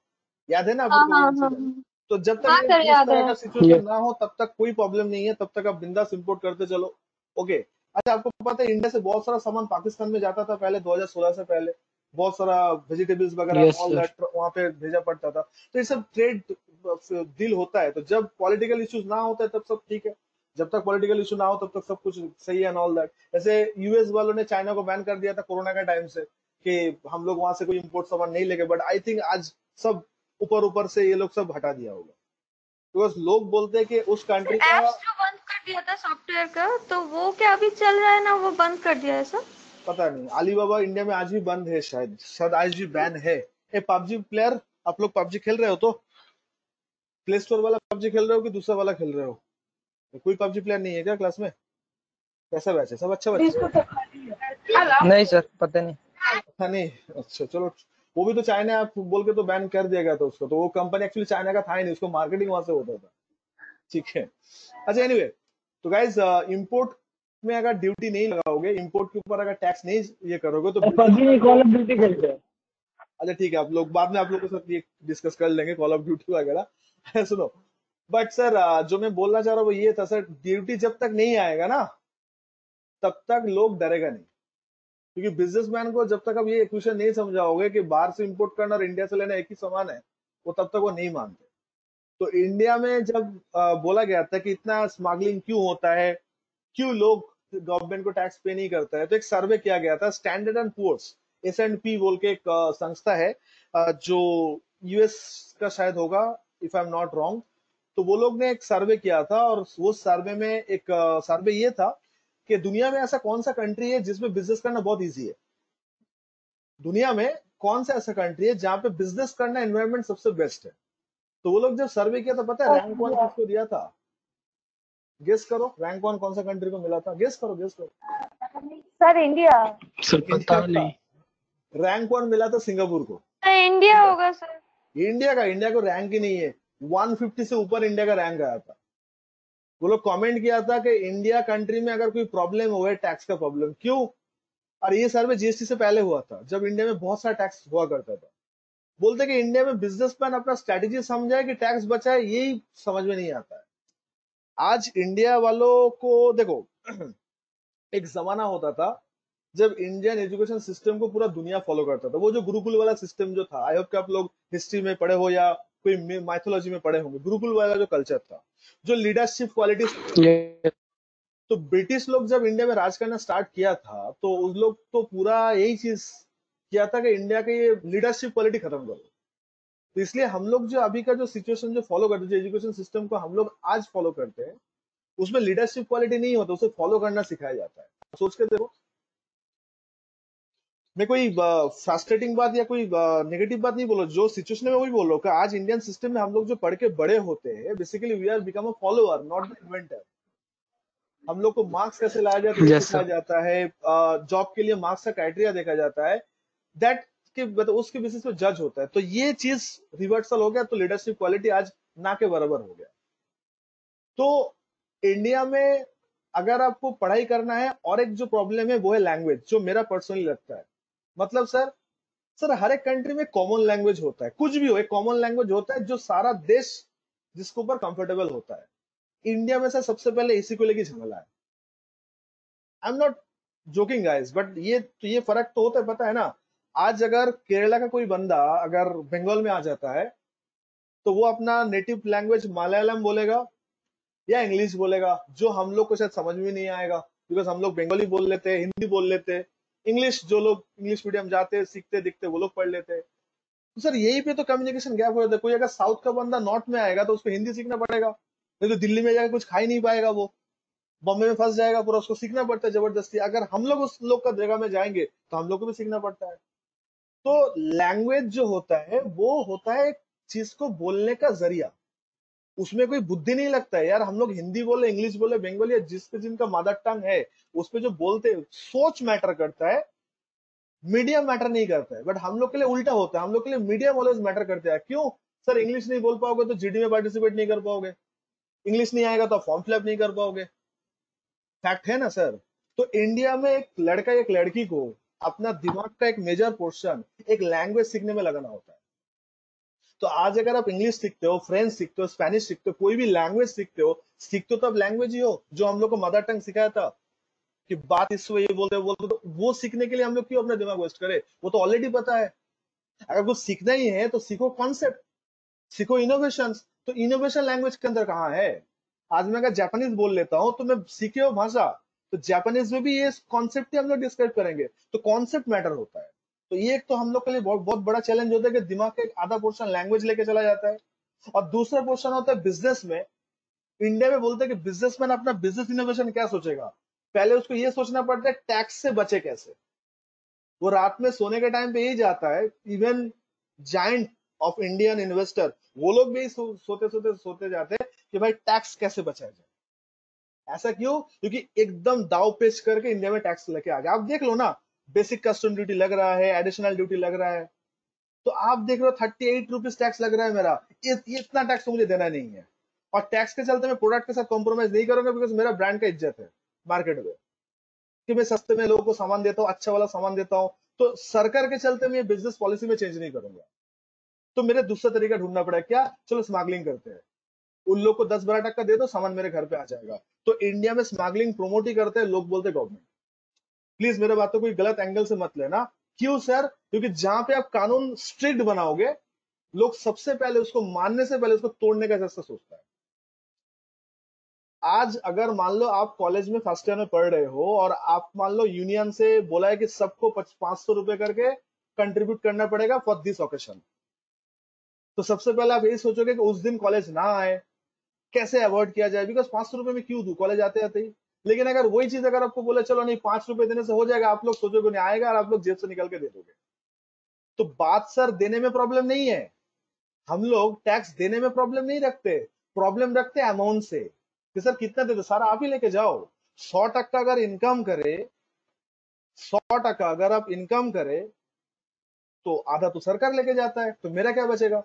याद है ना आप हाँ लोग को वो हाँ हाँ इंसिडेंट? तो जब तक हाँ ये सर इस याद तरह है। का सिचुएशन ना हो तब तक कोई प्रॉब्लम नहीं है, तब तक आप बिंदास इंपोर्ट करते चलो। ओके। अच्छा, आपको पता है इंडिया से बहुत सारा सामान पाकिस्तान में जाता था पहले, 2016 से पहले बहुत सारा वेजिटेबल्स वगैरह यस ऑल सर। दैट वहां पे भेजा पड़ता था। तो ये सब ट्रेड डील होता है। तो जब पॉलिटिकल इश्यूज ना होता है तब सब ठीक है, जब तक पॉलिटिकल इशू ना हो तब तक सब कुछ सही है एंड ऑल दैट। जैसे यूएस वालों ने चाइना को बैन कर दिया था कोरोना के टाइम से कि हम लोग वहां से कोई इम्पोर्ट सामान नहीं लेंगे, बट आई थिंक आज सब ऊपर से ये लोग सब हटा दिया होगा, बिकॉज लोग बोलते हैं कि उस कंट्री का। एप्स जो बंद कर दिया था सॉफ्टवेयर का, तो वो क्या अभी चल रहा है ना, वो बंद कर दिया है सर? पता नहीं, अलीबाबा इंडिया में आज भी बंद है, शायद आज भी बैन है। ए पबजी प्लेयर, आप लोग पबजी खेल रहे हो तो प्ले स्टोर वाला पबजी खेल रहे हो कि दूसरा वाला खेल रहे हो? कोई पबजी प्लेयर नहीं है क्या क्लास में? कैसा बैच है, सब अच्छा बच्चे? नहीं सर, पता नहीं। अच्छा नहीं, अच्छा चलो। वो भी तो चाइना आप बोल के तो बैन कर दिया गया था उसको, तो वो कंपनी एक्चुअली चाइना का था ही नहीं, उसको मार्केटिंग वहां से होता था, ठीक है। अच्छा एनीवे, तो गाइज इंपोर्ट में अगर ड्यूटी नहीं लगाओगे, इंपोर्ट के ऊपर अगर टैक्स नहीं ये करोगे तो पबजी कॉल ऑफ ड्यूटी खेलते हैं। अच्छा ठीक है, आप लोग बाद में आप लोगों के साथ ये डिस्कस कर लेंगे कॉल ऑफ ड्यूटी वगैरह। सुनो, बट सर जो मैं बोलना चाह रहा हूँ वो ये था सर, ड्यूटी जब तक नहीं आएगा ना तब तक लोग डरेगा नहीं, क्योंकि बिजनेसमैन को जब तक आप ये इक्वेशन नहीं समझाओगे कि बाहर से इंपोर्ट करना और इंडिया से लेना एक ही समान है, वो तब तक वो नहीं मानते। तो इंडिया में जब बोला गया था कि इतना स्मगलिंग क्यों होता है, क्यों लोग गवर्नमेंट को टैक्स पे नहीं करता है, तो एक सर्वे किया गया था। स्टैंडर्ड एंड पुअर्स, S&P बोल के एक संस्था है जो यूएस का शायद होगा, if I am not wrong. तो वो लोग ने एक सर्वे किया था, और वो सर्वे में एक सर्वे ये था कि दुनिया में ऐसा कौन सा कंट्री है जिसमें बिजनेस करना बहुत इजी है। दुनिया में कौन सा ऐसा कंट्री है जहां पे बिजनेस करना एनवायरमेंट सबसे बेस्ट है। तो वो लोग जब सर्वे किया था, पता है रैंक 1 किसको दिया था? गेस करो, रैंक 1 कौन सा कंट्री को मिला था? गेस करो। Sir India. सर पता नहीं। रैंक 1 मिला था सिंगापुर को। इंडिया होगा सर। इंडिया को रैंक ही नहीं है, 150 से ऊपर इंडिया का रैंक आया था। वो लोग कमेंट किया था कि इंडिया कंट्री में अगर कोई प्रॉब्लम हुआ है टैक्स का प्रॉब्लम, क्यों? और ये सर्वे जीएसटी से पहले हुआ था, जब इंडिया में बहुत सारा टैक्स हुआ करता था। बोलते कि इंडिया में बिजनेसमैन अपना स्ट्रेटेजी समझाए कि टैक्स बचाए, यही समझ में नहीं आता है। आज इंडिया वालों को देखो, एक जमाना होता था जब इंडियन एजुकेशन सिस्टम को पूरा दुनिया फॉलो करता था, वो जो गुरुकुल वाला सिस्टम जो था, आई होप कि आप लोग हिस्ट्री में पढ़े हो या कोई माइथोलॉजी में पढ़े होंगे, गुरुकुल वाला जो कल्चर था, जो लीडरशिप क्वालिटीज। ये तो ब्रिटिश लोग जब इंडिया में राज करना स्टार्ट किया था तो उस लोग तो पूरा यही चीज किया था कि इंडिया के ये लीडरशिप क्वालिटी खत्म करो। तो इसलिए हम लोग जो अभी का जो सिचुएशन जो फॉलो करते हैं, जो एजुकेशन सिस्टम को हम लोग आज फॉलो करते हैं, उसमें लीडरशिप क्वालिटी नहीं होता, उसे फॉलो करना सिखाया जाता है। सोच के देखो, मैं कोई फ्रस्ट्रेटिंग बात या कोई नेगेटिव बात नहीं बोल रहा, जो सिचुएशन है वही बोल रहा हूँ कि आज इंडियन सिस्टम में हम लोग जो पढ़ के बड़े होते हैं, basically we are become a follower not the inventor. हम लोग को मार्क्स कैसे लाया जाए तो ये यस सिखाया सर। जाता है, जॉब के लिए मार्क्स का क्राइटेरिया देखा जाता है, दैट के मतलब उसके बेसिस पे जज होता है। तो ये चीज रिवर्सल हो गया, तो लीडरशिप क्वालिटी आज ना के बराबर हो गया। तो इंडिया में अगर आपको पढ़ाई करना है, और एक जो प्रॉब्लम है वो है लैंग्वेज, जो मेरा पर्सनली लगता है। मतलब सर हर एक कंट्री में कॉमन लैंग्वेज होता है, कुछ भी हो एक कॉमन लैंग्वेज होता है जो सारा देश जिसके ऊपर कंफर्टेबल होता है। इंडिया में सर सबसे पहले इसी को लेके झमेला है। I am not joking guys, but ये फर्क तो होता है, पता है ना। आज अगर केरला का कोई बंदा अगर बंगाल में आ जाता है तो वो अपना नेटिव लैंग्वेज मलयालम बोलेगा या इंग्लिश बोलेगा, जो हम लोग को शायद समझ में नहीं आएगा, बिकॉज हम लोग बंगाली बोल लेते हैं, हिंदी बोल लेते हैं, इंग्लिश जो लोग इंग्लिश मीडियम जाते हैं सीखते दिखते वो लोग पढ़ लेते हैं। तो सर यही पे तो कम्युनिकेशन गैप हो जाता है। कोई अगर साउथ का बंदा नॉर्थ में आएगा तो उसको हिंदी सीखना पड़ेगा, नहीं तो दिल्ली में जाकर कुछ खा ही नहीं पाएगा, वो बॉम्बे में फंस जाएगा पूरा, उसको सीखना पड़ता है जबरदस्ती। अगर हम लोग उस लोग का जगह में जाएंगे तो हम लोग को भी सीखना पड़ता है। तो लैंग्वेज जो होता है वो होता है एक चीज को बोलने का जरिया, उसमें कोई बुद्धि नहीं लगता है यार। हम लोग हिंदी बोले, इंग्लिश बोले, बंगाली या जिसके जिनका मदर टंग है उस पे जो बोलते हैं, सोच मैटर करता है, मीडियम मैटर नहीं करता है। बट हम लोग के लिए उल्टा होता है, हम लोग के लिए मीडियम ऑलवेज मैटर करता है। क्यों सर? इंग्लिश नहीं बोल पाओगे तो जीडी में पार्टिसिपेट नहीं कर पाओगे, इंग्लिश नहीं आएगा तो फॉर्म फिलअप नहीं कर पाओगे, फैक्ट है ना सर। तो इंडिया में एक लड़का एक लड़की को अपना दिमाग का एक मेजर पोर्शन एक लैंग्वेज सीखने में लगाना होता है। तो आज अगर आप इंग्लिश सीखते हो, फ्रेंच सीखते हो, स्पेनिश सीखते हो, कोई भी लैंग्वेज सीखते हो तो अब लैंग्वेज ही हो जो हम लोग को मदर टंग सिखाया था कि बात इसको ये बोलते हो, तो वो सीखने के लिए हम लोग क्यों अपना दिमाग वेस्ट करें? वो तो ऑलरेडी पता है। अगर कुछ सीखना ही है तो सीखो कॉन्सेप्ट, सीखो इनोवेशन। तो इनोवेशन लैंग्वेज के अंदर कहाँ है? आज मैं अगर जापानीज बोल लेता हूँ तो मैं सीखे हो भाषा, तो जापानीज में भी ये कॉन्सेप्ट ही हम लोग डिस्क्राइब करेंगे। तो कॉन्सेप्ट मैटर होता है। तो ये एक तो हम लोग के लिए बहुत बहुत बड़ा चैलेंज होता है कि दिमाग का एक आधा पोर्शन लैंग्वेज लेके चला जाता है, और दूसरा पोर्शन होता है बिजनेस में। इंडिया में बोलते हैं कि बिजनेसमैन अपना बिजनेस इनोवेशन क्या सोचेगा, पहले उसको ये सोचना पड़ता है टैक्स से बचे कैसे। वो रात में सोने के टाइम पे यही जाता है। Even giant of Indian investor वो लोग भी सोते जाते हैं कि भाई टैक्स कैसे बचाया जाए। ऐसा क्यों? क्योंकि एकदम दाव पेच करके इंडिया में टैक्स लेके आ गया। आप देख लो ना, बेसिक कस्टम ड्यूटी लग रहा है, एडिशनल ड्यूटी लग रहा है, तो आप देख रहे हो 38 रुपीज टैक्स लग रहा है मेरा। ये इतना टैक्स तो मुझे देना नहीं है, और टैक्स के चलते मैं प्रोडक्ट के साथ कॉम्प्रोमाइज नहीं करूंगा, बिकॉज मेरा ब्रांड का इज्जत है मार्केट में कि मैं सस्ते में लोगों को सामान देता हूँ, अच्छा वाला सामान देता हूँ। तो सरकार के चलते मैं बिजनेस पॉलिसी में चेंज नहीं करूंगा, तो मेरे दूसरा तरीका ढूंढना पड़ेगा। क्या? चलो स्मगलिंग करते हैं, उन लोग को 10-12 टक्का दे दो, सामान मेरे घर पे आ जाएगा। तो इंडिया में स्मगलिंग प्रमोट ही करते हैं लोग, बोलते गवर्नमेंट। प्लीज मेरे बातों को गलत एंगल से मत लेना। क्यों सर? क्योंकि जहां पे आप कानून स्ट्रिक्ट बनाओगे, लोग सबसे पहले उसको मानने से पहले उसको तोड़ने का रास्ता सोचता है। आज अगर मान लो आप कॉलेज में फर्स्ट ईयर में पढ़ रहे हो और आप मान लो यूनियन से बोला है कि सबको 500 रुपए करके कंट्रीब्यूट करना पड़ेगा फॉर दिस ओकेशन, तो सबसे पहले आप यही सोचोगे कि उस दिन कॉलेज ना आए, कैसे अवॉइड किया जाए, बिकॉज 500 रुपए में क्यों दूं कॉलेज आते आते ही। लेकिन अगर वही चीज अगर आपको बोले चलो नहीं 5 रुपए देने से हो जाएगा, आप लोग सोचोगे नहीं आएगा और आप लोग जेब से निकल के दे दोगे। तो बात सर देने में प्रॉब्लम नहीं है, हम लोग टैक्स देने में प्रॉब्लम नहीं रखते, प्रॉब्लम रखते अमाउंट से कि सर कितना दे दो, सारा आप ही लेके जाओ। 100 टक्का अगर इनकम करे, 100 टक्का अगर आप इनकम करे तो आधा तो सरकार लेके जाता है, तो मेरा क्या बचेगा?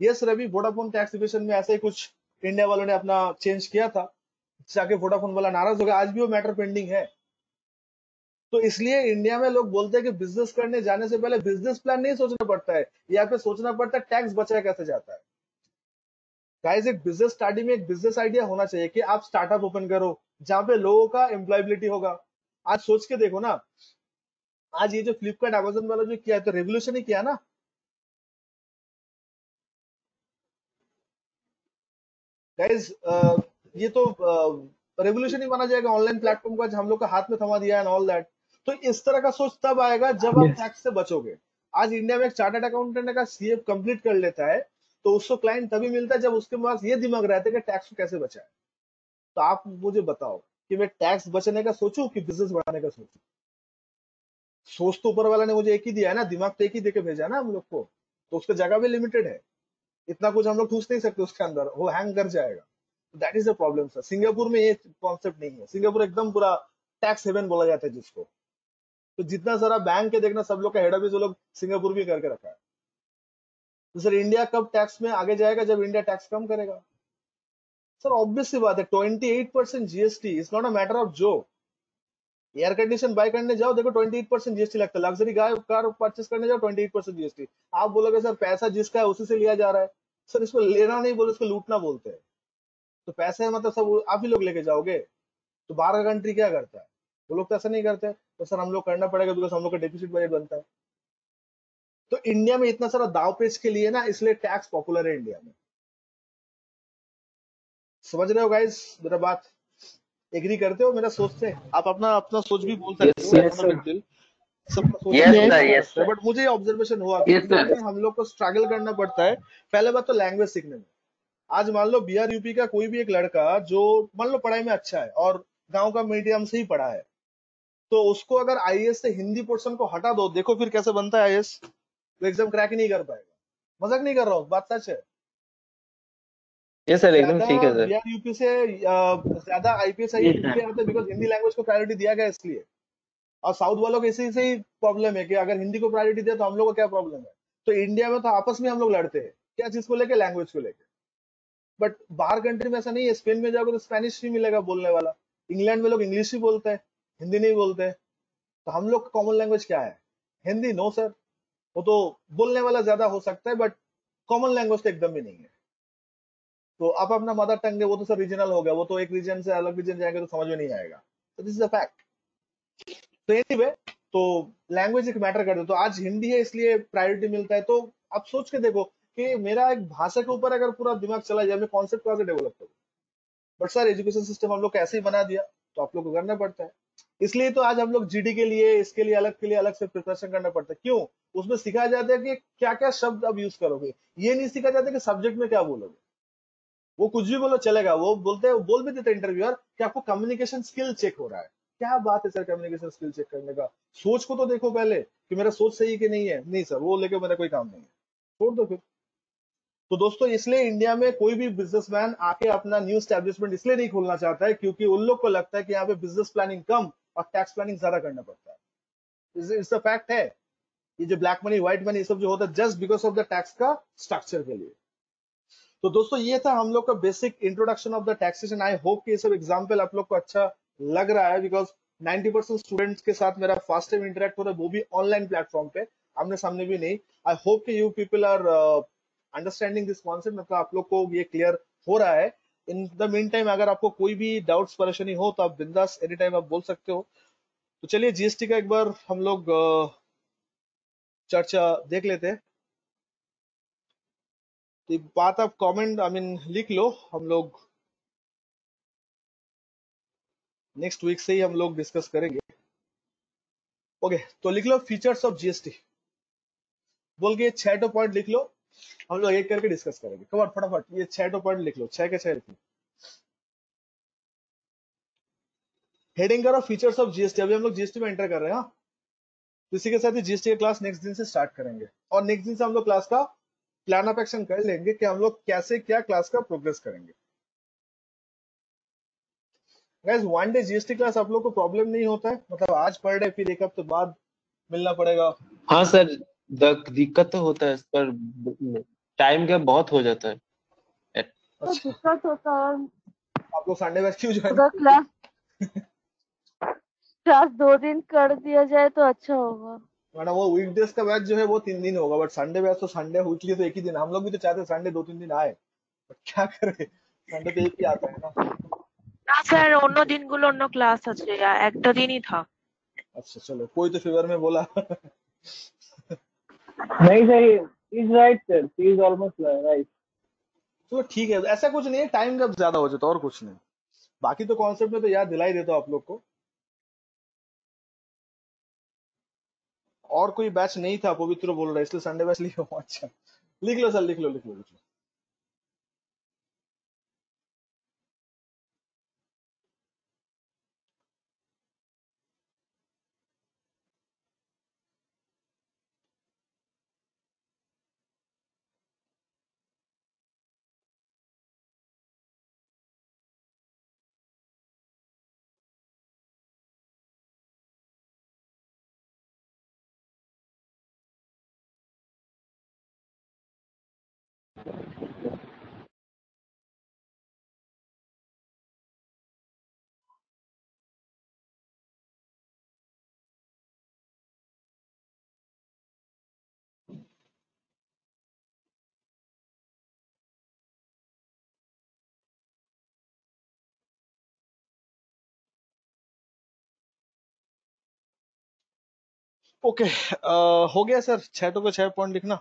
Yes Ravi, Vodafone tax evasion में ऐसे ही कुछ इंडिया वालों ने अपना चेंज किया था, जाके वोडाफोन वाला नाराज हो गया, आज भी वो मैटर पेंडिंग है। तो इसलिए इंडिया में लोग बोलते हैं कि बिजनेस करने जाने से पहले बिजनेस प्लान नहीं सोचना पड़ता है, यहाँ पे सोचना पड़ता है टैक्स बचाया कैसे जाता है। गाइस, एक बिजनेस स्टार्टिंग में एक बिजनेस आइडिया होना चाहिए कि आप स्टार्टअप ओपन करो जहां पे लोगों का एम्प्लॉयबिलिटी होगा। आज सोच के देखो ना, आज ये जो फ्लिपकार्ट अमेजन वाला जो किया है तो रेवोल्यूशन ही किया ना। गाइज ये तो रेवोल्यूशन ही माना जाएगा ऑनलाइन प्लेटफॉर्म का, हम लोग का हाथ में थमा दिया एंड ऑल दैट। तो इस तरह का सोच तब आएगा जब आप Yes. टैक्स से बचोगे। आज इंडिया में एक चार्टर्ड अकाउंटेंट का सीए कंप्लीट कर लेता है तो उसको क्लाइंट तभी मिलता है जब उसके पास ये दिमाग रहता है कि टैक्स को कैसे बचाए। तो आप मुझे बताओ कि मैं टैक्स बचने का सोचूं कि बिजनेस बढ़ाने का सोचूं? सोच तो ऊपर वाला ने मुझे एक ही दिया है ना, दिमाग तो एक ही देके भेजा है ना हम लोग को, तो उसका जगह भी लिमिटेड है। इतना कुछ हम लोग ठूस नहीं सकते उसके अंदर, वो हैंग कर जाएगा। That is the problem sir. Singapore में ये कॉन्सेप्ट नहीं है। सिंगापुर एकदम पूरा टैक्स हेवन बोला जाता है जिसको। तो जितना सारा बैंक है देखना, सब लोग का हेड ऑफिस वो लोग सिंगापुर भी करके रखा है। तो सर इंडिया कब टैक्स में आगे जाएगा? जब इंडिया टैक्स कम करेगा। सर ऑब्वियस सी बात है, 28% GST is not a matter of joke. Air condition bye करने जाओ, देखो 28% जीएसटी लगता है। लग्जरी कार परचेस करने जाओ, 28% जीएसटी। आप बोलोगे सर पैसा जिसका है उसी से लिया जा रहा है। सर इसको लेना नहीं बोले, इसको लूटना बोलते हैं। तो पैसे मतलब सब आप ही लोग लेके जाओगे। तो बाहर का कंट्री क्या करता है? वो लोग तो ऐसा नहीं करते। तो सर हम लोग करना पड़ेगा बिकॉज हम लोग का डेफिसिट बजट बनता है। तो इंडिया में इतना सारा दाव पेच के लिए ना, इसलिए टैक्स पॉपुलर है इंडिया में। समझ रहे हो गाइस मेरा बात? एग्री करते हो मेरा सोच से? आप अपना अपना सोच भी बोल सकते Yes, हो, sir. Yes, not a big sir. Deal. सबका सोच Yes, अलग sir. अलग हो Yes, सकता है, sir. बट मुझे ये ऑब्जर्वेशन हुआ कि Yes, इंडिया sir. में हम लोग को स्ट्रगल करना पड़ता है। पहले बात तो लैंग्वेज सीखने में। आज मान लो बिहार यूपी का कोई भी एक लड़का जो मान लो पढ़ाई में अच्छा है और गांव का मीडियम से ही पढ़ा है, तो उसको अगर आईएएस से हिंदी पोर्शन को हटा दो, देखो फिर कैसे बनता है आईएएस। वो एग्जाम क्रैक नहीं कर पाएगा। मजाक नहीं कर रहा हूँ, बात सच है। Yes, sir. एकदम ज्यादा ठीक है सर। बिहार यूपी से ज्यादा आईपीएस आईएएस Yes, sir. इसलिए आते हैं बिकॉज हिंदी लैंग्वेज को प्रायोरिटी दिया गया इसलिए। और साउथ वालों को इसी से ही प्रॉब्लम है कि अगर हिंदी को प्रायोरिटी दिया तो हम लोग को क्या प्रॉब्लम है। तो इंडिया में तो आपस में हम लोग लड़ते हैं, क्या चीज को लेके? लैंग्वेज को लेके। बट बाहर कंट्री में ऐसा नहीं है। स्पेन में जाओगे तो स्पेनिश ही मिलेगा बोलने वाला। इंग्लैंड में लोग इंग्लिश ही बोलते हैं, हिंदी नहीं बोलते। तो हम लोग का कॉमन लैंग्वेज क्या है? हिंदी? No sir. वो तो बोलने वाला ज्यादा हो सकता है, बट कॉमन लैंग्वेज तो एकदम भी नहीं है। तो आप अपना मदर टंग है, वो तो सर रीजनल हो गया। वो तो एक रीजन से अलग रीजन जाएंगे तो समझ में नहीं आएगा। तो दिस इज अ फैक्ट। तो एनीवे, तो लैंग्वेज एक मैटर करता है। तो आज हिंदी है इसलिए प्रायोरिटी मिलता है। तो आप सोच के देखो कि मेरा एक भाषा के ऊपर अगर पूरा दिमाग चला जाए, मैं कॉन्सेप्ट कहाँ से डेवलप करूँ? बट सर एजुकेशन सिस्टम हम लोग को ऐसे ही बना दिया, तो आप लोग को करना पड़ता है। इसलिए तो आज हम लोग जीडी के लिए अलग से प्रिपरेशन करना पड़ता है। क्यों? उसमें सिखाया जाता है कि क्या क्या शब्द अब यूज करोगे। ये नहीं सिखाया जाता कि सब्जेक्ट में क्या बोलोगे। वो कुछ भी बोलो चलेगा। वो बोलते हैं, बोल भी देते इंटरव्यूअर कि आपको कम्युनिकेशन स्किल चेक हो रहा है। क्या बात है सर कम्युनिकेशन स्किल चेक करने का? सोच को तो देखो पहले कि मेरा सोच सही कि नहीं है। नहीं सर, वो लेके मेरा कोई काम नहीं है, छोड़ दो फिर। तो दोस्तों इसलिए इंडिया में कोई भी बिजनेसमैन आके अपना न्यू एस्टेब्लिशमेंट इसलिए नहीं खोलना चाहता है क्योंकि उन लोग को लगता है कि यहाँ पे बिजनेस प्लानिंग कम और टैक्स प्लानिंग ज्यादा करना पड़ता है। इट्स अ फैक्ट है। ये जो ब्लैक मनी व्हाइट मनी ये सब जो होता है just because of the tax का स्ट्रक्चर के लिए। तो दोस्तों ये था हम लोग का basic introduction of the taxation. I hope कि ये सब एग्जाम्पल आप लोग को अच्छा लग रहा है बिकॉज 90% स्टूडेंट्स के साथ मेरा फर्स्ट टाइम इंटरेक्ट हो रहा है, वो भी ऑनलाइन प्लेटफॉर्म पे, आमने सामने भी नहीं। आई होप कि you people are understanding this concept, मतलब आप लोग को ये क्लियर हो रहा है। इन द मीन टाइम अगर आपको कोई भी डाउट्स परेशानी हो तो आप बिंदास एनी टाइम आप बोल सकते हो। तो चलिए जीएसटी का एक बार हम लोग चर्चा देख लेते हैं। तो एक बात आप कमेंट लिख लो, हम लोग नेक्स्ट वीक से ही हम लोग डिस्कस करेंगे। ओके तो लिख लो फीचर्स ऑफ जीएसटी बोल के 6 पॉइंट लिख लो। हम लोग एक करके डिस्कस करेंगे। कम ऑन फटाफट ये 6 पॉइंट लिख लो, 6 के 6 लिख लो। हेडिंग करो फीचर्स ऑफ जीएसटी। अभी हम लोग जीएसटी में एंटर कर रहे हैं। हाँ, तो इसी के साथ ही जीएसटी की क्लास नेक्स्ट दिन से स्टार्ट करेंगे और नेक्स्ट दिन से हम लोग क्लास का प्लान ऑफ एक्शन कर लेंगे कि हम लोग कैसे क्या क्लास का प्रोग्रेस करेंगे। Guys one day GST class आप लोग को प्रॉब्लम नहीं होता है? मतलब आज पढ़ रहे फिर एक हफ्ते बाद मिलना पड़ेगा? हाँ सर, दिक्कत तो होता है पर टाइम का बहुत हो जाता है। तो अच्छा, दिक्कत होता है। आप लोग संडे बैच क्यों ज्वाइन? अगर क्लास 2 दिन कर दिया जाए तो अच्छा होगा। मैडम वो वीकडेज का बैच जो है वो 3 दिन होगा, बट संडे बैच तो संडे वीकली तो एक ही दिन। हम लोग भी तो चाहते हैं संडे 2-3 दिन आए, बट क्या करें, संडे तो एक ही आता है ना। না স্যার, অন্য দিনগুলো অন্য ক্লাস আছে, একটা দিনই থাক। अच्छा चलो, कोई तो फेवर में बोला। नहीं सही, he is right sir, he is almost right. तो ठीक है, ऐसा कुछ नहीं है, टाइम जब ज्यादा हो जाता और कुछ नहीं। बाकी तो कॉन्सेप्ट में तो याद दिला ही देता हूं आप लोग को। और कोई बैच नहीं था, पवित्र बोल रहा है, इसलिए संडे बैच लिया हूं। अच्छा, लिख लो सर, लिख लो लिख लो लिख लो। ओके, हो गया सर, 6 को 6 पॉइंट लिखना।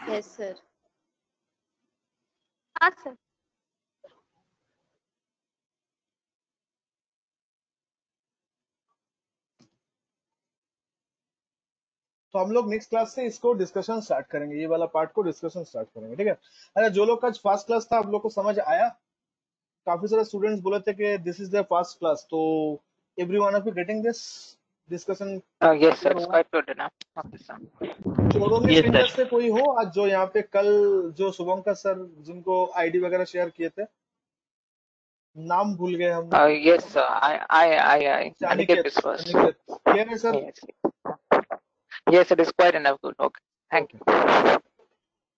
Yes sir. हाँ सर। तो हम लोग नेक्स्ट क्लास से इसको डिस्कशन स्टार्ट करेंगे, ये वाला पार्ट को डिस्कशन स्टार्ट करेंगे, ठीक है। अच्छा, जो लोग का फर्स्ट क्लास था आप लोग को समझ आया? काफी सारे स्टूडेंट्स बोले थे कि this is their first class, तो every one of you getting this discussion? Yes, sir. It's quite good enough. Okay, sir. चोरोनी Yes, सेंटर sir. से कोई हो आज जो यहाँ पे कल जो शुभंकर सर जिनको आईडी वगैरह शेयर किए थे, नाम भूल गए हम। Yes, sir. I. Aniket Biswas. Aniket clear है sir? Yes, it is quite enough. Good. Okay. Thank you.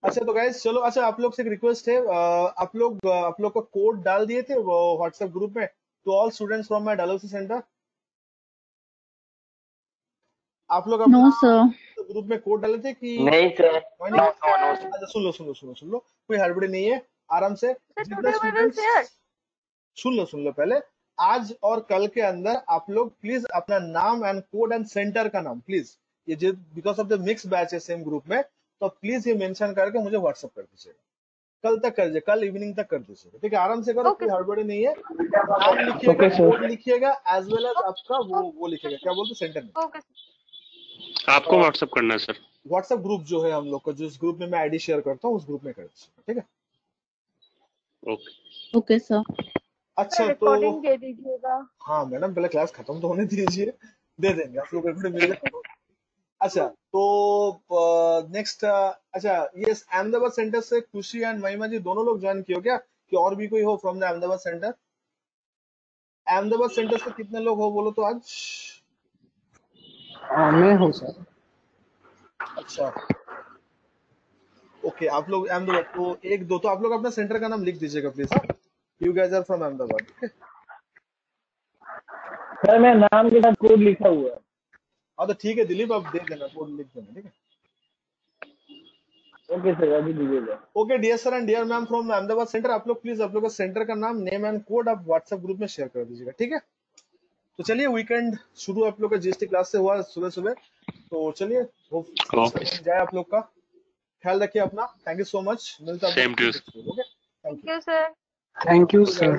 अच्छा तो गाइस चलो, अच्छा आप लोग से एक रिक्वेस्ट है, आप लोग का कोड डाल दिए थे वो व्हाट्सएप ग्रुप में to all students from my Dalhousie centre. आप लोग नो सर। ग्रुप में कोड डाले थे कि नहीं सर। No. अच्छा सुन लो, कोई हड़बड़ी नहीं है, आराम से। जितने स्टूडेंट्स, सुन लो पहले, आज और कल के अंदर आप लोग प्लीज अपना नाम एंड कोड एंड सेंटर का नाम प्लीज, ये जो because of the mix batch है सेम ग्रुप में, तो प्लीज ये मेंशन करके मुझे व्हाट्सएप कर दीजिएगा। कल तक कर दीजिए, कल इवनिंग तक कर दीजिएगा, ठीक है। आराम से करो, कोई हड़बड़ी नहीं है। नाम लिखिएगा, कोड लिखिएगा, एज वेल एज आपका वो लिखिएगा, क्या बोलते सेंटर में। आपको व्हाट्सएप करना है सर? व्हाट्सएप ग्रुप जो है हम लोग का, जिस ग्रुप में मैं आईडी शेयर करता हूँ उस ग्रुप में कर दीजिएगा, ठीक है। Okay sir. अच्छा तो रिकॉर्डिंग दे दीजिएगा। हाँ मैडम, पहले क्लास खत्म तो होने दीजिए, दे देंगे आप लोग रिकॉर्डिंग मिल जाएगा। अच्छा तो नेक्स्ट, अच्छा ये अहमदाबाद सेंटर से खुशी एंड महिमा जी दोनों लोग ज्वाइन किए हो क्या, कि और भी कोई हो from the Ahmedabad centre? Ahmedabad centre से कितने लोग हो बोलो तो आज? मैं हूँ सर। अच्छा ओके, आप लोग अहमदाबाद, तो एक दो तो आप लोग अपना सेंटर का नाम लिख दीजिएगा please. You guys are from Ahmedabad, okay. Sir मैं नाम के साथ कोड लिखा हुआ है। हाँ तो ठीक है दिलीप, आप दे देना, कोड लिख देना, ठीक है। ओके सर, अभी दीजिएगा। Okay dear sir and dear ma'am from Ahmedabad centre, आप लोग प्लीज आप लोग का सेंटर का नाम, नेम एंड कोड आप व्हाट्सएप ग्रुप में शेयर कर दीजिएगा, ठीक है। तो चलिए, वीकेंड शुरू आप लोग का जीएसटी क्लास से हुआ सुबह सुबह, तो चलिए जाए आप लोग का, ख्याल रखिए अपना। थैंक यू सो मच, मिलता है। Same to you. Okay, thank you sir. Thank you sir.